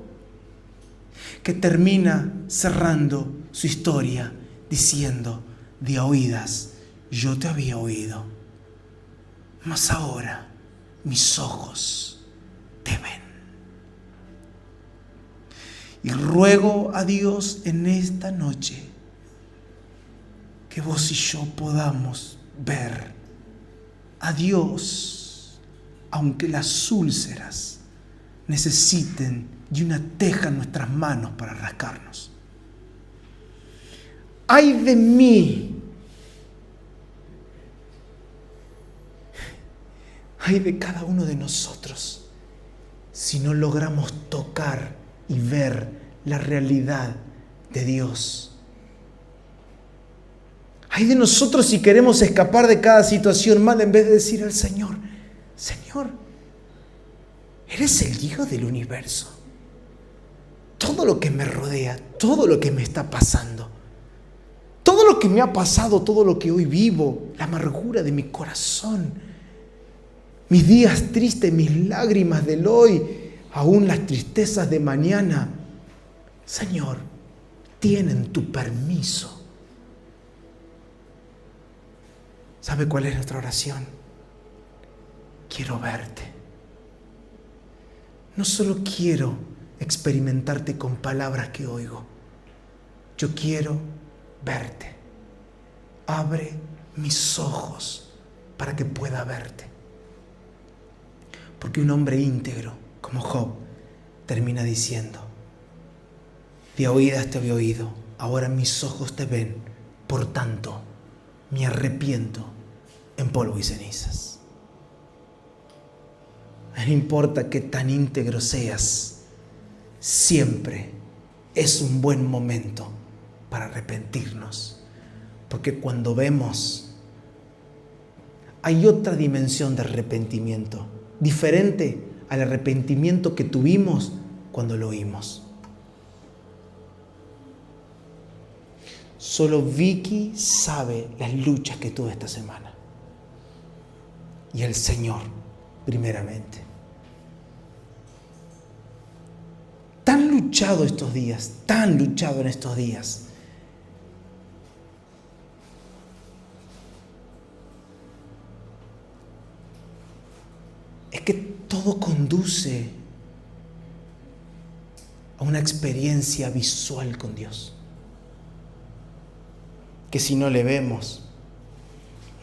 que termina cerrando su historia diciendo, de oídas yo te había oído, mas ahora mis ojos te ven. Y ruego a Dios en esta noche que vos y yo podamos ver a Dios, aunque las úlceras necesiten de una teja en nuestras manos para rascarnos. ¡Ay de mí! ¡Ay de cada uno de nosotros! Si no logramos tocar y ver la realidad de Dios. ¡Ay de nosotros si queremos escapar de cada situación mala en vez de decir al Señor, Señor, Eres el Dios del universo. Todo lo que me rodea, todo lo que me está pasando, todo lo que me ha pasado, todo lo que hoy vivo, la amargura de mi corazón, mis días tristes, mis lágrimas del hoy, aún las tristezas de mañana, Señor, tienen tu permiso. ¿Sabe cuál es nuestra oración? Quiero verte. No solo quiero experimentarte con palabras que oigo. Yo quiero verte. Abre mis ojos para que pueda verte. Porque un hombre íntegro como Job termina diciendo: de oídas te había oído, ahora mis ojos te ven, por tanto me arrepiento en polvo y cenizas. No importa qué tan íntegro seas, siempre es un buen momento para arrepentirnos. Porque cuando vemos, hay otra dimensión de arrepentimiento, diferente al arrepentimiento que tuvimos cuando lo oímos. Solo Vicky sabe las luchas que tuve esta semana. Y el Señor, primeramente. Tan luchado estos días, tan luchado en estos días. Es que todo conduce a una experiencia visual con Dios. Que si no le vemos,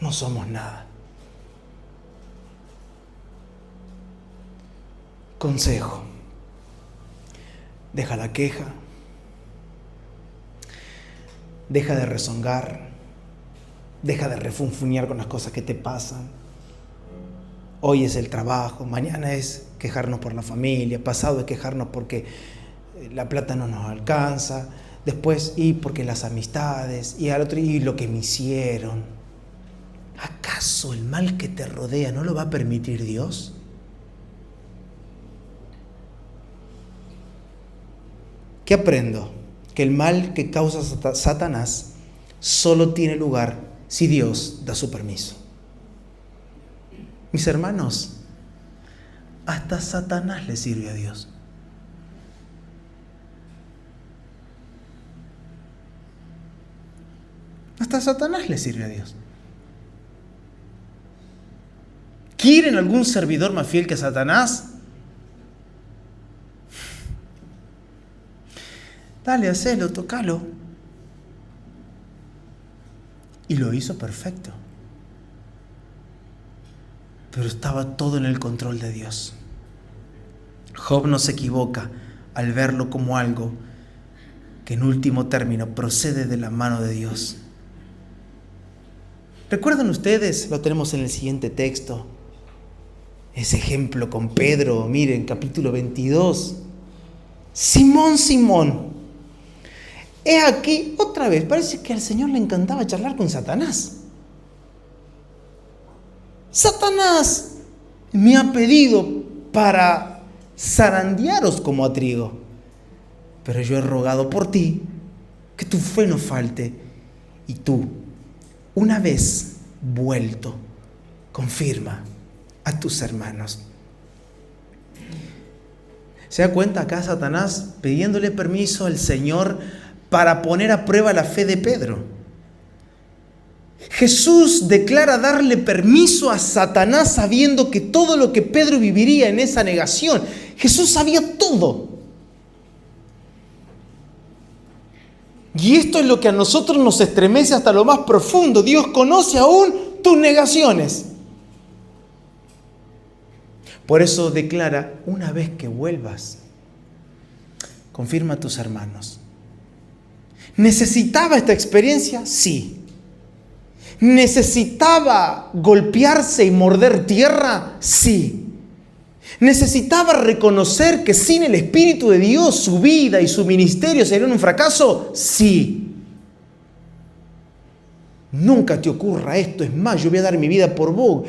no somos nada. Consejo: deja la queja, deja de rezongar, deja de refunfuñar con las cosas que te pasan. Hoy es el trabajo, mañana es quejarnos por la familia, pasado es quejarnos porque la plata no nos alcanza, después y porque las amistades, y al otro y lo que me hicieron. ¿Acaso el mal que te rodea no lo va a permitir Dios? ¿Qué aprendo? Que el mal que causa Satanás solo tiene lugar si Dios da su permiso. Mis hermanos, hasta Satanás le sirve a Dios. Hasta Satanás le sirve a Dios. ¿Quieren algún servidor más fiel que Satanás? Dale, hacelo, tócalo. Y lo hizo perfecto. Pero estaba todo en el control de Dios. Job no se equivoca al verlo como algo que en último término procede de la mano de Dios. ¿Recuerdan ustedes? Lo tenemos en el siguiente texto. Ese ejemplo con Pedro, miren, capítulo 22. Simón, Simón. He aquí, otra vez, parece que al Señor le encantaba charlar con Satanás. Satanás me ha pedido para zarandearos como a trigo, pero yo he rogado por ti que tu fe no falte, y tú, una vez vuelto, confirma a tus hermanos. ¿Se da cuenta acá Satanás pidiéndole permiso al Señor para poner a prueba la fe de Pedro? Jesús declara darle permiso a Satanás sabiendo que todo lo que Pedro viviría en esa negación, Jesús sabía todo. Y esto es lo que a nosotros nos estremece hasta lo más profundo. Dios conoce aún tus negaciones. Por eso declara: una vez que vuelvas, confirma a tus hermanos. ¿Necesitaba esta experiencia? Sí. ¿Necesitaba golpearse y morder tierra? Sí. ¿Necesitaba reconocer que sin el Espíritu de Dios su vida y su ministerio serían un fracaso? Sí. Nunca te ocurra esto, es más, yo voy a dar mi vida por vos.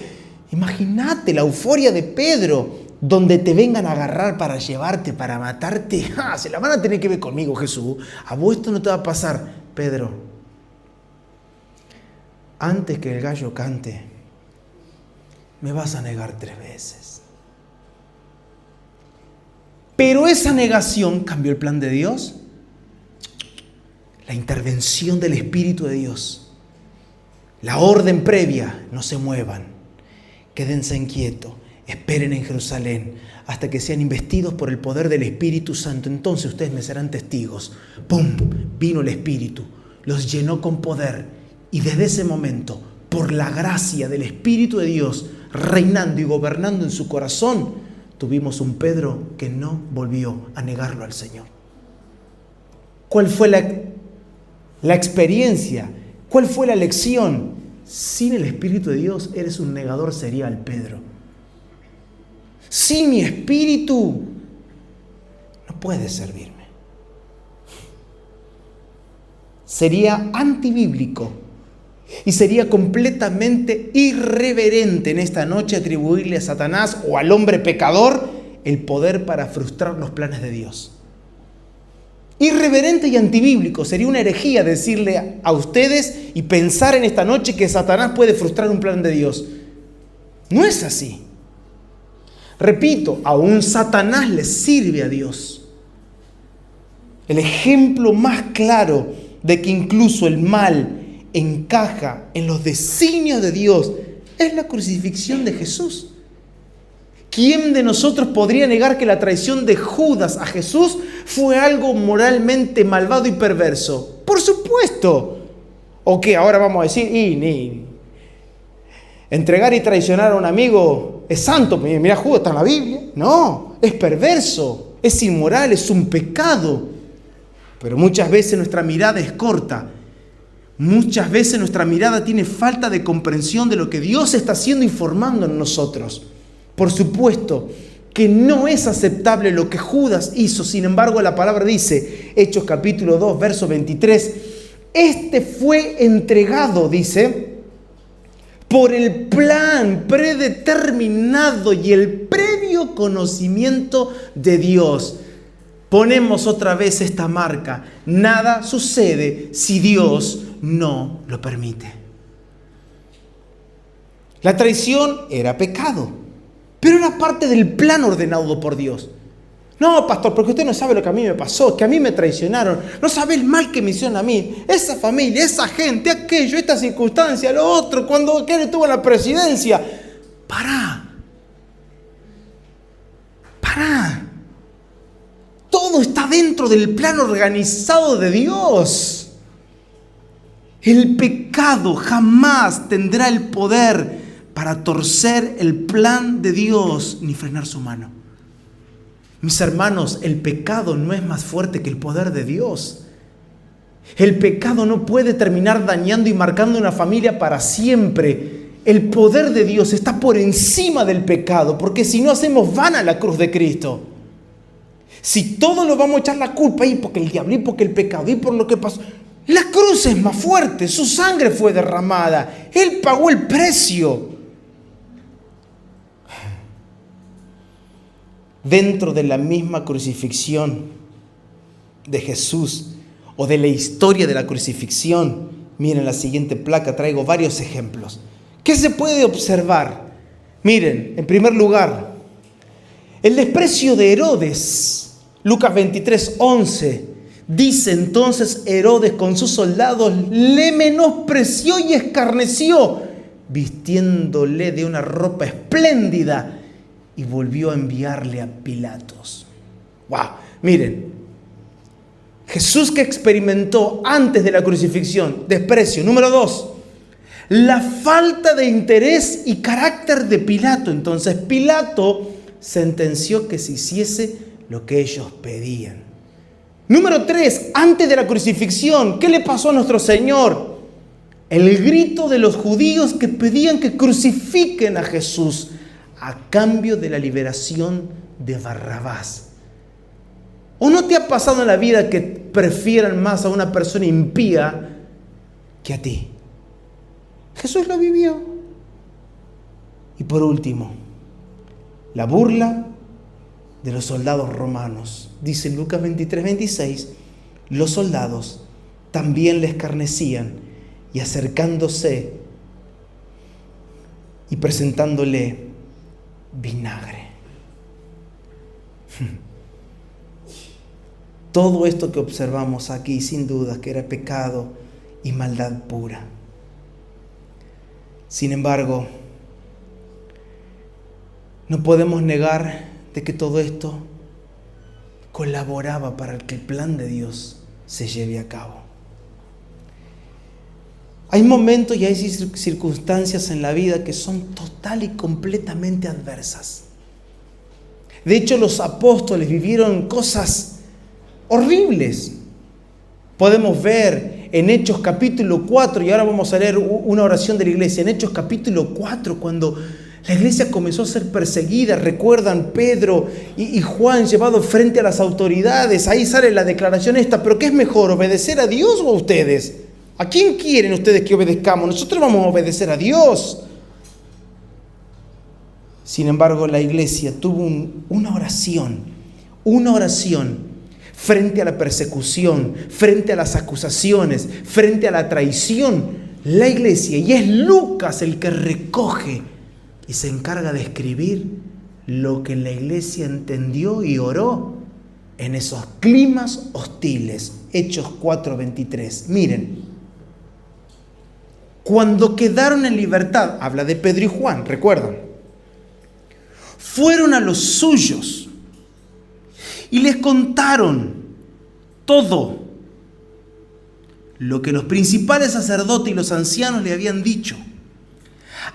Imagínate la euforia de Pedro donde te vengan a agarrar para llevarte, para matarte, se la van a tener que ver conmigo, Jesús. A vos esto no te va a pasar. Pedro, antes que el gallo cante, me vas a negar 3 veces. Pero esa negación cambió el plan de Dios. La intervención del Espíritu de Dios. La orden previa, no se muevan. Quédense inquietos. Esperen en Jerusalén hasta que sean investidos por el poder del Espíritu Santo. Entonces ustedes me serán testigos. ¡Pum! Vino el Espíritu. Los llenó con poder. Y desde ese momento, por la gracia del Espíritu de Dios, reinando y gobernando en su corazón, tuvimos un Pedro que no volvió a negarlo al Señor. ¿Cuál fue la experiencia? ¿Cuál fue la lección? Sin el Espíritu de Dios eres un negador serial, Pedro. Sin mi Espíritu no puedes servirme. Sería antibíblico y sería completamente irreverente en esta noche atribuirle a Satanás o al hombre pecador el poder para frustrar los planes de Dios. Irreverente y antibíblico. Sería una herejía decirle a ustedes y pensar en esta noche que Satanás puede frustrar un plan de Dios. No es así. Repito, aún Satanás le sirve a Dios. El ejemplo más claro de que incluso el mal encaja en los designios de Dios es la crucifixión de Jesús. ¿Quién de nosotros podría negar que la traición de Judas a Jesús fue algo moralmente malvado y perverso? Por supuesto. ¿O qué? Ahora vamos a decir, entregar y traicionar a un amigo es santo. Mira, Judas está en la Biblia. No, es perverso, es inmoral, es un pecado. Pero muchas veces nuestra mirada es corta. Muchas veces nuestra mirada tiene falta de comprensión de lo que Dios está haciendo y formando en nosotros. Por supuesto que no es aceptable lo que Judas hizo. Sin embargo, la palabra dice, Hechos capítulo 2, verso 23, este fue entregado, dice, por el plan predeterminado y el previo conocimiento de Dios. Ponemos otra vez esta marca. Nada sucede si Dios no lo permite. La traición era pecado, pero era parte del plan ordenado por Dios. No, pastor, porque usted no sabe lo que a mí me pasó, que a mí me traicionaron. No sabe el mal que me hicieron a mí. Esa familia, esa gente, aquello, esta circunstancia, lo otro, cuando aquel estuvo en la presidencia. Pará. Todo está dentro del plan organizado de Dios. El pecado jamás tendrá el poder para torcer el plan de Dios ni frenar su mano. Mis hermanos, el pecado no es más fuerte que el poder de Dios. El pecado no puede terminar dañando y marcando una familia para siempre. El poder de Dios está por encima del pecado, porque si no hacemos vana la cruz de Cristo. Si todos lo vamos a echar la culpa y porque el diablo y porque el pecado y por lo que pasó, la cruz es más fuerte, su sangre fue derramada, Él pagó el precio. Dentro de la misma crucifixión de Jesús o de la historia de la crucifixión, miren la siguiente placa, traigo varios ejemplos. ¿Qué se puede observar? Miren, en primer lugar, el desprecio de Herodes. Lucas 23:11 dice entonces Herodes con sus soldados le menospreció y escarneció, vistiéndole de una ropa espléndida, y volvió a enviarle a Pilatos. ¡Wow! Miren, Jesús que experimentó antes de la crucifixión, desprecio. Número 2, la falta de interés y carácter de Pilato. Entonces Pilato sentenció que se hiciese lo que ellos pedían. Número 3, antes de la crucifixión, ¿qué le pasó a nuestro Señor? El grito de los judíos que pedían que crucifiquen a Jesús a cambio de la liberación de Barrabás. ¿O no te ha pasado en la vida que prefieran más a una persona impía que a ti? Jesús lo vivió. Y por último, la burla de los soldados romanos. Dice Lucas 23:26, los soldados también le escarnecían y acercándose y presentándole vinagre. Todo esto que observamos aquí, sin duda, que era pecado y maldad pura. Sin embargo, no podemos negar de que todo esto colaboraba para que el plan de Dios se lleve a cabo. Hay momentos y hay circunstancias en la vida que son total y completamente adversas. De hecho, los apóstoles vivieron cosas horribles. Podemos ver en Hechos capítulo 4, y ahora vamos a leer una oración de la iglesia, en Hechos capítulo 4, cuando la iglesia comenzó a ser perseguida, recuerdan Pedro y Juan llevados frente a las autoridades. Ahí sale la declaración esta, pero ¿qué es mejor, obedecer a Dios o a ustedes? ¿A quién quieren ustedes que obedezcamos? Nosotros vamos a obedecer a Dios. Sin embargo, la iglesia tuvo una oración frente a la persecución, frente a las acusaciones, frente a la traición. La iglesia, y es Lucas el que recoge y se encarga de escribir lo que la iglesia entendió y oró en esos climas hostiles. Hechos 4:23. Miren, cuando quedaron en libertad, habla de Pedro y Juan, recuerdan, fueron a los suyos y les contaron todo lo que los principales sacerdotes y los ancianos le habían dicho.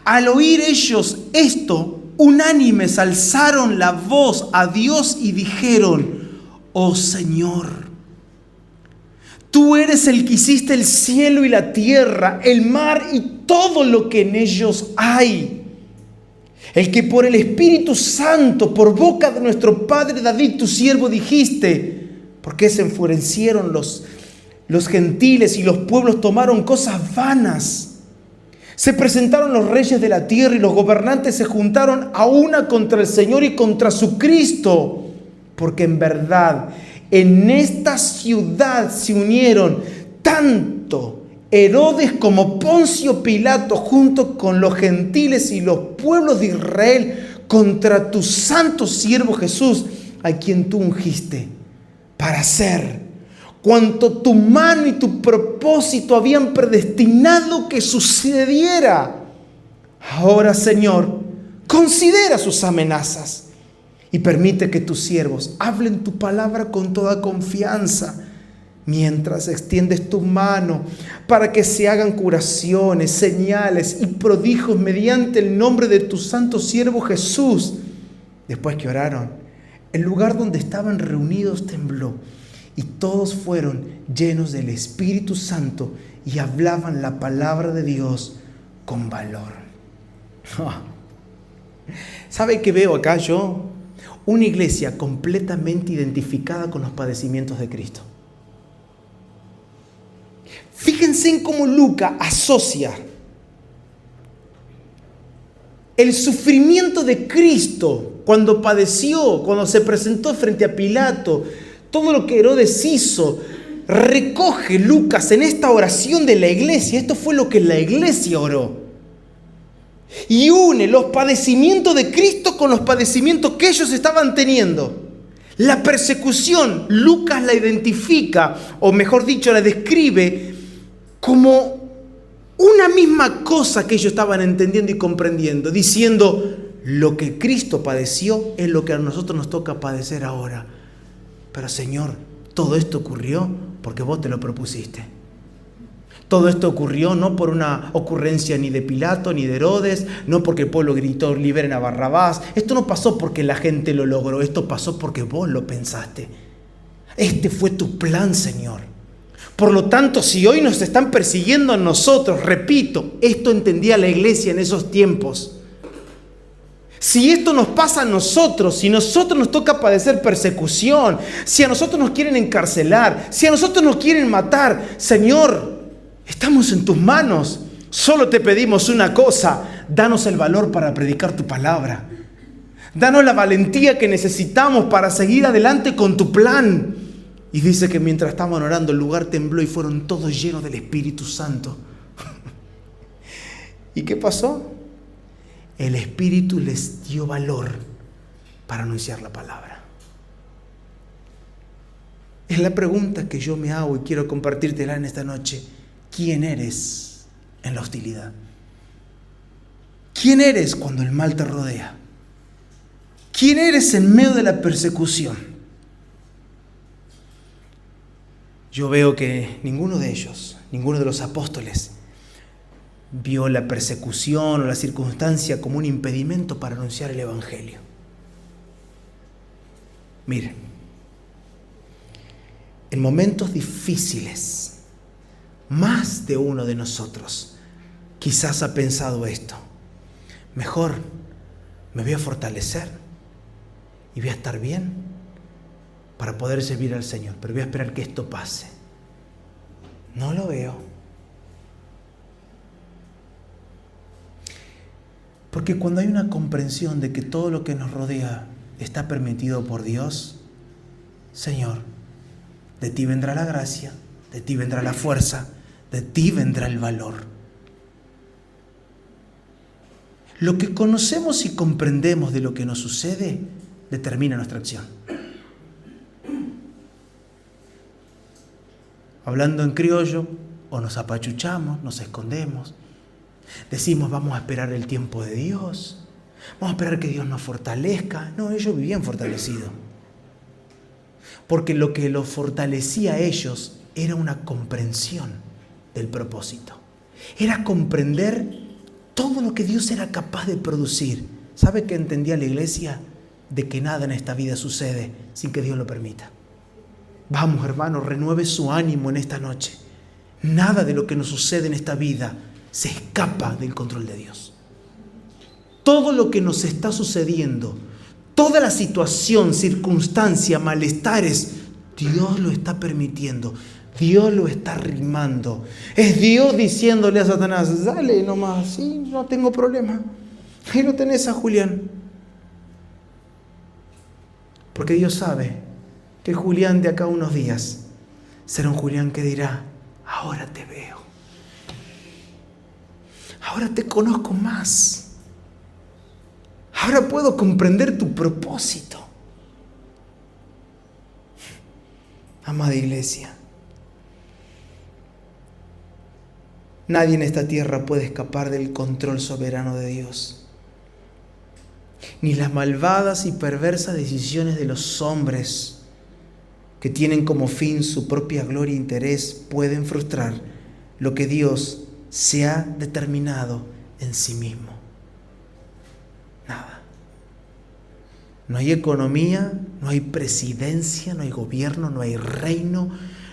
Al oír ellos esto, unánimes alzaron la voz a Dios y dijeron: oh Señor, tú eres el que hiciste el cielo y la tierra, el mar y todo lo que en ellos hay. El que por el Espíritu Santo, por boca de nuestro padre David, tu siervo, dijiste: ¿por qué se enfurecieron los gentiles y los pueblos tomaron cosas vanas? Se presentaron los reyes de la tierra y los gobernantes se juntaron a una contra el Señor y contra su Cristo. Porque en verdad en esta ciudad se unieron tanto Herodes como Poncio Pilato junto con los gentiles y los pueblos de Israel contra tu santo siervo Jesús, a quien tú ungiste para hacer cuanto tu mano y tu propósito habían predestinado que sucediera. Ahora, Señor, considera sus amenazas y permite que tus siervos hablen tu palabra con toda confianza, mientras extiendes tu mano para que se hagan curaciones, señales y prodigios mediante el nombre de tu santo siervo Jesús. Después que oraron, el lugar donde estaban reunidos tembló y todos fueron llenos del Espíritu Santo y hablaban la palabra de Dios con valor. ¿Sabe qué veo acá yo? Una iglesia completamente identificada con los padecimientos de Cristo. Fíjense en cómo Lucas asocia el sufrimiento de Cristo cuando padeció, cuando se presentó frente a Pilato, todo lo que Herodes hizo. Recoge Lucas en esta oración de la iglesia. Esto fue lo que la iglesia oró. Y une los padecimientos de Cristo con los padecimientos que ellos estaban teniendo. La persecución, Lucas la identifica, o mejor dicho, la describe como una misma cosa que ellos estaban entendiendo y comprendiendo, diciendo: lo que Cristo padeció es lo que a nosotros nos toca padecer ahora. Pero Señor, todo esto ocurrió porque vos te lo propusiste. Todo esto ocurrió no por una ocurrencia ni de Pilato ni de Herodes, no porque el pueblo gritó liberen a Barrabás. Esto no pasó porque la gente lo logró, esto pasó porque vos lo pensaste. Este fue tu plan, Señor. Por lo tanto, si hoy nos están persiguiendo a nosotros, repito, esto entendía la iglesia en esos tiempos. Si esto nos pasa a nosotros, si a nosotros nos toca padecer persecución, si a nosotros nos quieren encarcelar, si a nosotros nos quieren matar, Señor, estamos en tus manos. Solo te pedimos una cosa: danos el valor para predicar tu palabra. Danos la valentía que necesitamos para seguir adelante con tu plan. Y dice que mientras estaban orando, el lugar tembló y fueron todos llenos del Espíritu Santo. ¿Y qué pasó? El Espíritu les dio valor para anunciar la palabra. Es la pregunta que yo me hago y quiero compartírtela en esta noche. ¿Quién eres en la hostilidad? ¿Quién eres cuando el mal te rodea? ¿Quién eres en medio de la persecución? Yo veo que ninguno de ellos, ninguno de los apóstoles, vio la persecución o la circunstancia como un impedimento para anunciar el Evangelio. Miren, en momentos difíciles, más de uno de nosotros quizás ha pensado esto: mejor me voy a fortalecer y voy a estar bien para poder servir al Señor, pero voy a esperar que esto pase. No lo veo. Porque cuando hay una comprensión de que todo lo que nos rodea está permitido por Dios, Señor, de ti vendrá la gracia, de ti vendrá la fuerza, de ti vendrá el valor. Lo que conocemos y comprendemos de lo que nos sucede determina nuestra acción. Hablando en criollo, o nos apachuchamos, nos escondemos, decimos vamos a esperar el tiempo de Dios, vamos a esperar que Dios nos fortalezca. No, ellos vivían fortalecidos, porque lo que los fortalecía a ellos era una comprensión del propósito, era comprender todo lo que Dios era capaz de producir. ¿Sabe qué entendía la iglesia? De que nada en esta vida sucede sin que Dios lo permita. Vamos, hermanos, renueve su ánimo en esta noche. Nada de lo que nos sucede en esta vida se escapa del control de Dios. Todo lo que nos está sucediendo, toda la situación, circunstancia, malestares, Dios lo está permitiendo. Dios lo está rimando. Es Dios diciéndole a Satanás: dale nomás, sí, no tengo problema. Ahí lo tenés a Julián. Porque Dios sabe que Julián de acá a unos días será un Julián que dirá: ahora te veo, ahora te conozco más, ahora puedo comprender tu propósito. Amada iglesia, nadie en esta tierra puede escapar del control soberano de Dios. Ni las malvadas y perversas decisiones de los hombres que tienen como fin su propia gloria e interés pueden frustrar lo que Dios se ha determinado en sí mismo. Nada. No hay economía, no hay presidencia, no hay gobierno, no hay reino,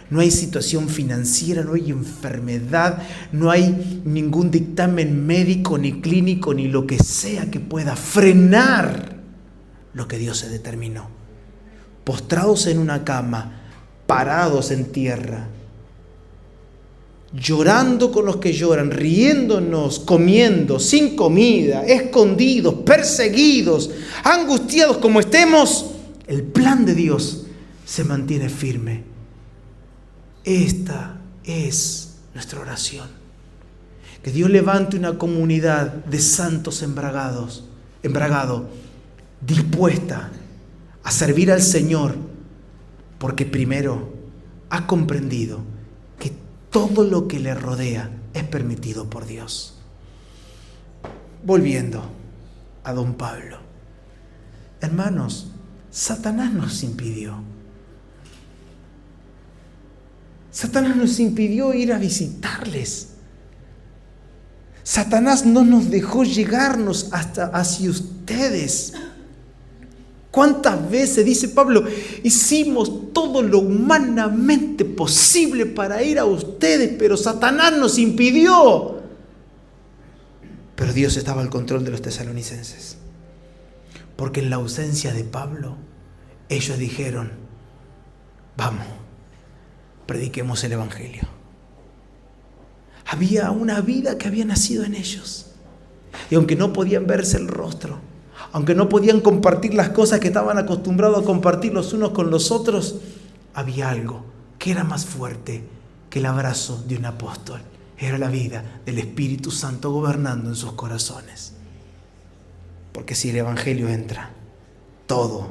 no hay situación financiera, no hay enfermedad, no hay ningún dictamen médico ni clínico ni lo que sea que pueda frenar lo que Dios se determinó. Postrados en una cama, parados en tierra, llorando con los que lloran, riéndonos, comiendo, sin comida, escondidos, perseguidos, angustiados como estemos, el plan de Dios se mantiene firme. Esta es nuestra oración. Que Dios levante una comunidad de santos embragados, dispuesta a servir al Señor, porque primero ha comprendido que todo lo que le rodea es permitido por Dios. Volviendo a don Pablo. Hermanos, Satanás nos impidió. Satanás nos impidió ir a visitarles. Satanás no nos dejó llegarnos hasta hacia ustedes. ¿Cuántas veces, dice Pablo, hicimos todo lo humanamente posible para ir a ustedes, pero Satanás nos impidió? Pero Dios estaba al control de los tesalonicenses. Porque en la ausencia de Pablo, ellos dijeron: vamos, prediquemos el Evangelio. Había una vida que había nacido en ellos. Y aunque no podían verse el rostro, Aunque no podían compartir las cosas que estaban acostumbrados a compartir los unos con los otros, había algo que era más fuerte que el abrazo de un apóstol. Era la vida del Espíritu Santo gobernando en sus corazones. Porque si el Evangelio entra, todo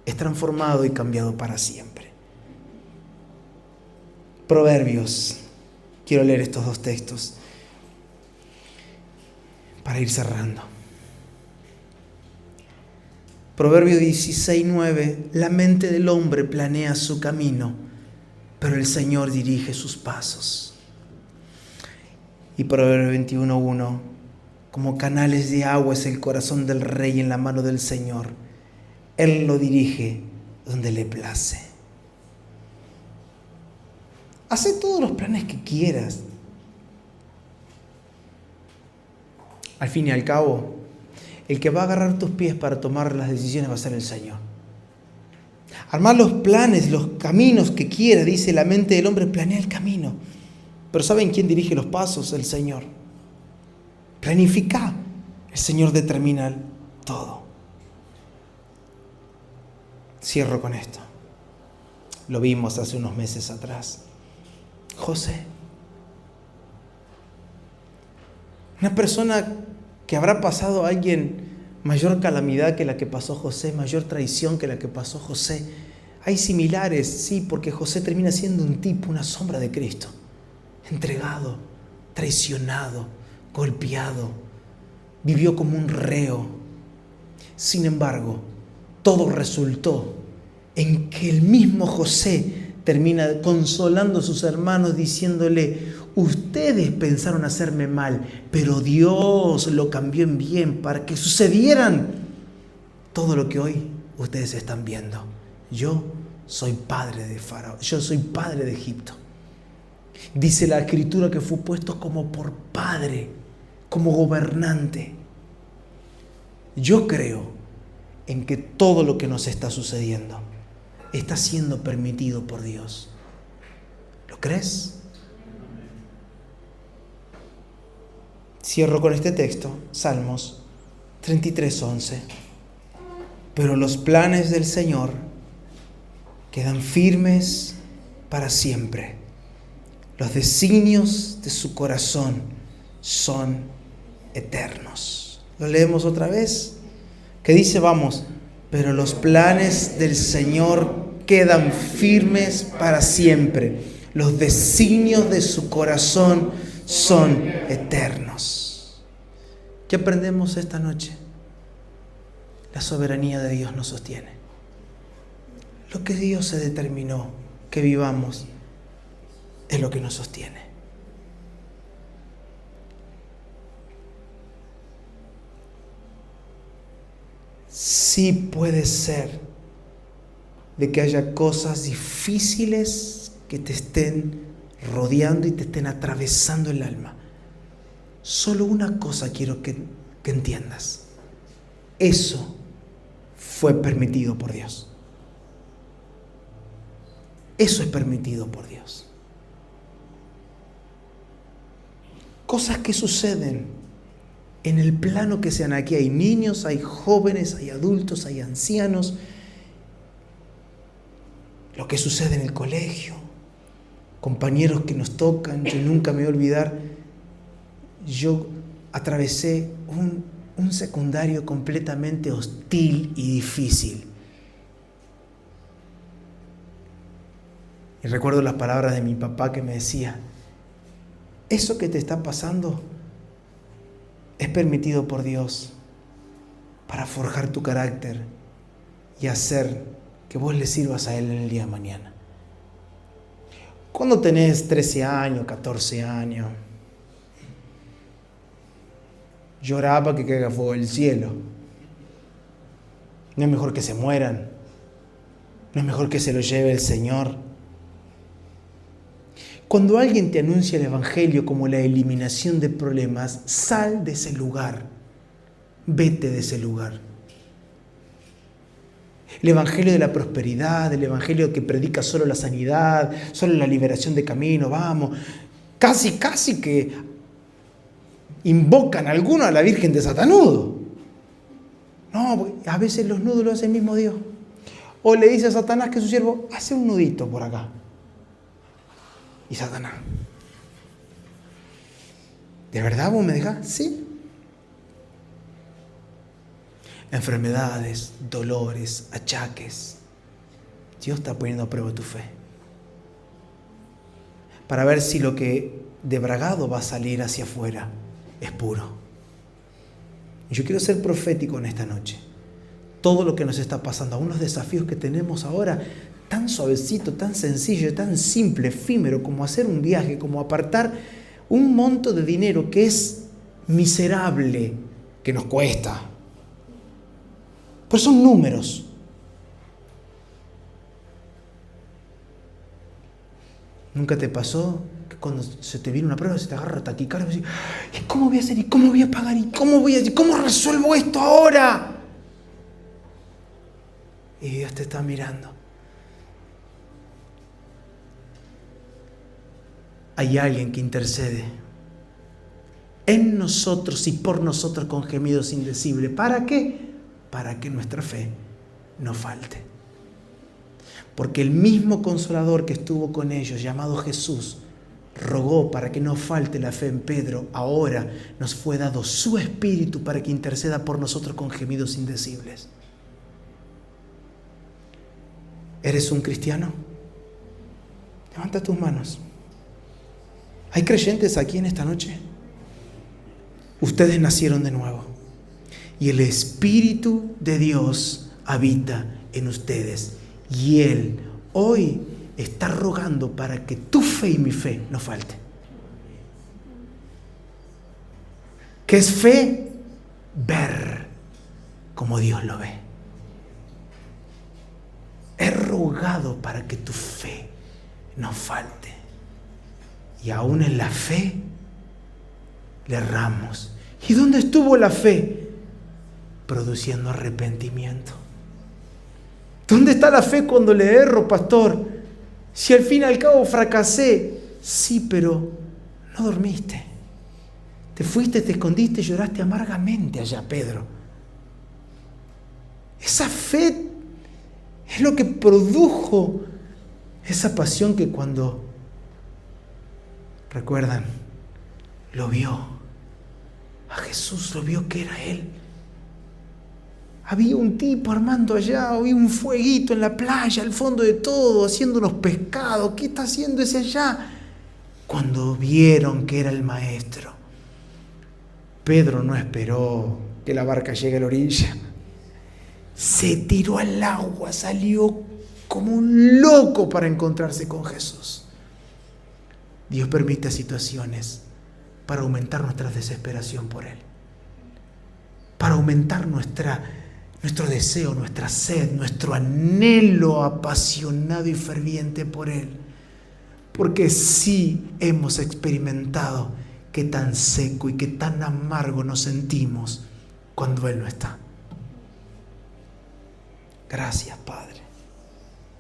es transformado y cambiado para siempre. Proverbios. Quiero leer estos dos textos para ir cerrando. Proverbios 16:9. La mente del hombre planea su camino, pero el Señor dirige sus pasos. Y Proverbios 21:1. Como canales de agua es el corazón del rey en la mano del Señor. Él lo dirige donde le place. Haz todos los planes que quieras. Al fin y al cabo, el que va a agarrar tus pies para tomar las decisiones va a ser el Señor. Armar los planes, los caminos que quiera, dice la mente del hombre, planea el camino. Pero ¿saben quién dirige los pasos? El Señor. Planifica. El Señor determina todo. Cierro con esto. Lo vimos hace unos meses atrás. José. Una persona que habrá pasado a alguien mayor calamidad que la que pasó José, mayor traición que la que pasó José. Hay similares, sí, porque José termina siendo un tipo, una sombra de Cristo. Entregado, traicionado, golpeado, vivió como un reo. Sin embargo, todo resultó en que el mismo José termina consolando a sus hermanos diciéndole: ustedes pensaron hacerme mal, pero Dios lo cambió en bien para que sucedieran todo lo que hoy ustedes están viendo. Yo soy padre de Faraón, yo soy padre de Egipto. Dice la Escritura que fue puesto como por padre, como gobernante. Yo creo en que todo lo que nos está sucediendo está siendo permitido por Dios. ¿Lo crees? Cierro con este texto, Salmos 33:11. Pero los planes del Señor quedan firmes para siempre. Los designios de su corazón son eternos. ¿Lo leemos otra vez? Que dice, vamos, pero los planes del Señor quedan firmes para siempre. Los designios de su corazón son eternos. ¿Qué aprendemos esta noche? La soberanía de Dios nos sostiene. Lo que Dios se determinó que vivamos es lo que nos sostiene. Sí puede ser de que haya cosas difíciles que te estén rodeando y te estén atravesando el alma. Solo una cosa quiero que entiendas. Eso fue permitido por Dios. Eso es permitido por Dios. Cosas que suceden en el plano que sean. Aquí hay niños, hay jóvenes, hay adultos, hay ancianos. Lo que sucede en el colegio, compañeros que nos tocan. Yo nunca me voy a olvidar, yo atravesé un secundario completamente hostil y difícil. Y recuerdo las palabras de mi papá que me decía: eso que te está pasando es permitido por Dios para forjar tu carácter y hacer que vos le sirvas a Él en el día de mañana. Cuando tenés 13 años, 14 años, lloraba que caiga fuego del cielo. No es mejor que se mueran. No es mejor que se lo lleve el Señor. Cuando alguien te anuncia el Evangelio como la eliminación de problemas, sal de ese lugar. Vete de ese lugar. El Evangelio de la prosperidad, el Evangelio que predica solo la sanidad, solo la liberación de camino, vamos. Casi que invocan algunos a la Virgen de Satanudo. No, a veces los nudos los hace el mismo Dios. O le dice a Satanás que es su siervo, hace un nudito por acá. Y Satanás, ¿de verdad vos me dejás? Sí. Enfermedades, dolores, achaques. Dios está poniendo a prueba tu fe. Para ver si lo que de bragado va a salir hacia afuera es puro. Y yo quiero ser profético en esta noche. Todo lo que nos está pasando, aún los desafíos que tenemos ahora, tan suavecito, tan sencillo, tan simple, efímero, como hacer un viaje, como apartar un monto de dinero que es miserable, que nos cuesta. Pero son números. ¿Nunca te pasó que cuando se te viene una prueba se te agarra taquicardia y dices, ¿y cómo voy a hacer? ¿Y cómo voy a pagar? ¿Y cómo voy a hacer? ¿Cómo resuelvo esto ahora? Y Dios te está mirando. Hay alguien que intercede en nosotros y por nosotros con gemidos indecibles. ¿Para qué? Para que nuestra fe no falte. Porque el mismo Consolador que estuvo con ellos, llamado Jesús, rogó para que no falte la fe en Pedro. Ahora nos fue dado su Espíritu para que interceda por nosotros con gemidos indecibles. ¿Eres un cristiano? Levanta tus manos. ¿Hay creyentes aquí en esta noche? Ustedes nacieron de nuevo. Y el Espíritu de Dios habita en ustedes. Y Él hoy está rogando para que tu fe y mi fe no falte. ¿Qué es fe? Ver como Dios lo ve. He rogado para que tu fe no falte. Y aún en la fe le erramos. ¿Y dónde estuvo la fe? Produciendo arrepentimiento. ¿Dónde está la fe cuando le erro, pastor? Si al fin y al cabo fracasé. Sí, pero no dormiste. Te fuiste, te escondiste y lloraste amargamente allá, Pedro. Esa fe es lo que produjo esa pasión que cuando, recuerdan, lo vio a Jesús, lo vio que era Él. Había un tipo armando allá, había un fueguito en la playa, al fondo de todo, haciendo unos pescados. ¿Qué está haciendo ese allá? Cuando vieron que era el maestro, Pedro no esperó que la barca llegue a la orilla. Se tiró al agua, salió como un loco para encontrarse con Jesús. Dios permite situaciones para aumentar nuestra desesperación por Él, para aumentar nuestro deseo, nuestra sed, nuestro anhelo apasionado y ferviente por Él. Porque sí hemos experimentado qué tan seco y qué tan amargo nos sentimos cuando Él no está. Gracias, Padre.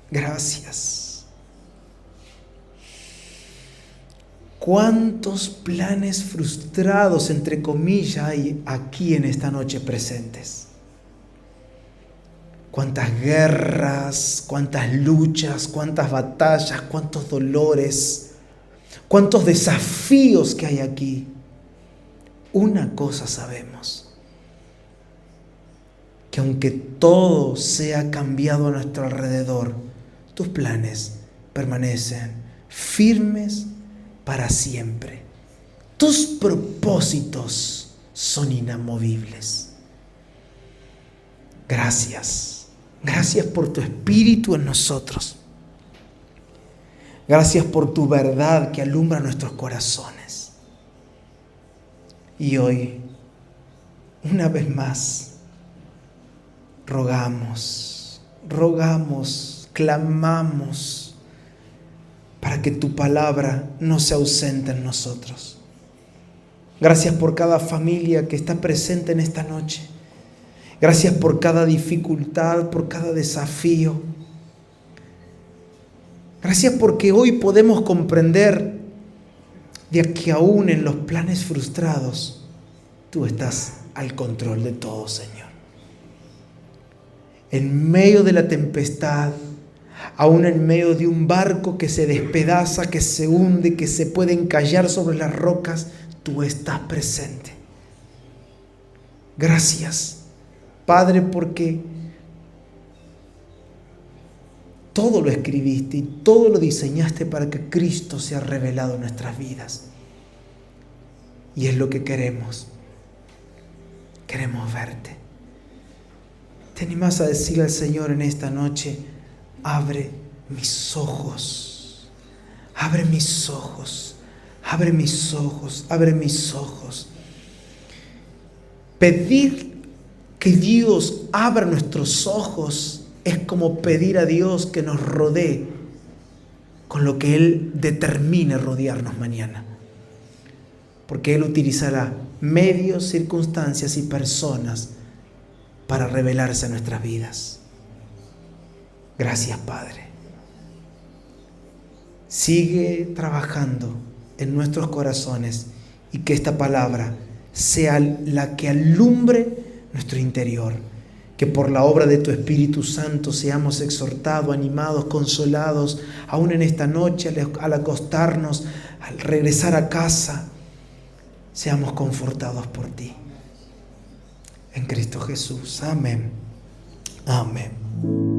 Gracias. ¿Cuántos planes frustrados, entre comillas, hay aquí en esta noche presentes? Cuántas guerras, cuántas luchas, cuántas batallas, cuántos dolores, cuántos desafíos que hay aquí. Una cosa sabemos, que aunque todo sea cambiado a nuestro alrededor, tus planes permanecen firmes para siempre. Tus propósitos son inamovibles. Gracias. Gracias por tu Espíritu en nosotros. Gracias por tu verdad que alumbra nuestros corazones. Y hoy, una vez más, rogamos, clamamos para que tu palabra no se ausente en nosotros. Gracias por cada familia que está presente en esta noche. Gracias por cada dificultad, por cada desafío. Gracias porque hoy podemos comprender de que aún en los planes frustrados, tú estás al control de todo, Señor. en medio de la tempestad, aún en medio de un barco que se despedaza, que se hunde, que se puede encallar sobre las rocas, tú estás presente. Gracias, Padre, porque todo lo escribiste y todo lo diseñaste para que Cristo sea revelado en nuestras vidas. Y es lo que queremos. Queremos verte. ¿Te animas a decirle al Señor en esta noche: abre mis ojos, abre mis ojos, abre mis ojos, abre mis ojos? Pedir que Dios abra nuestros ojos es como pedir a Dios que nos rodee con lo que Él determine rodearnos mañana. Porque Él utilizará medios, circunstancias y personas para revelarse a nuestras vidas. Gracias, Padre. Sigue trabajando en nuestros corazones y que esta palabra sea la que alumbre nuestro interior. Que por la obra de tu Espíritu Santo seamos exhortados, animados, consolados, aún en esta noche, al acostarnos, al regresar a casa, seamos confortados por ti. En Cristo Jesús. Amén. Amén.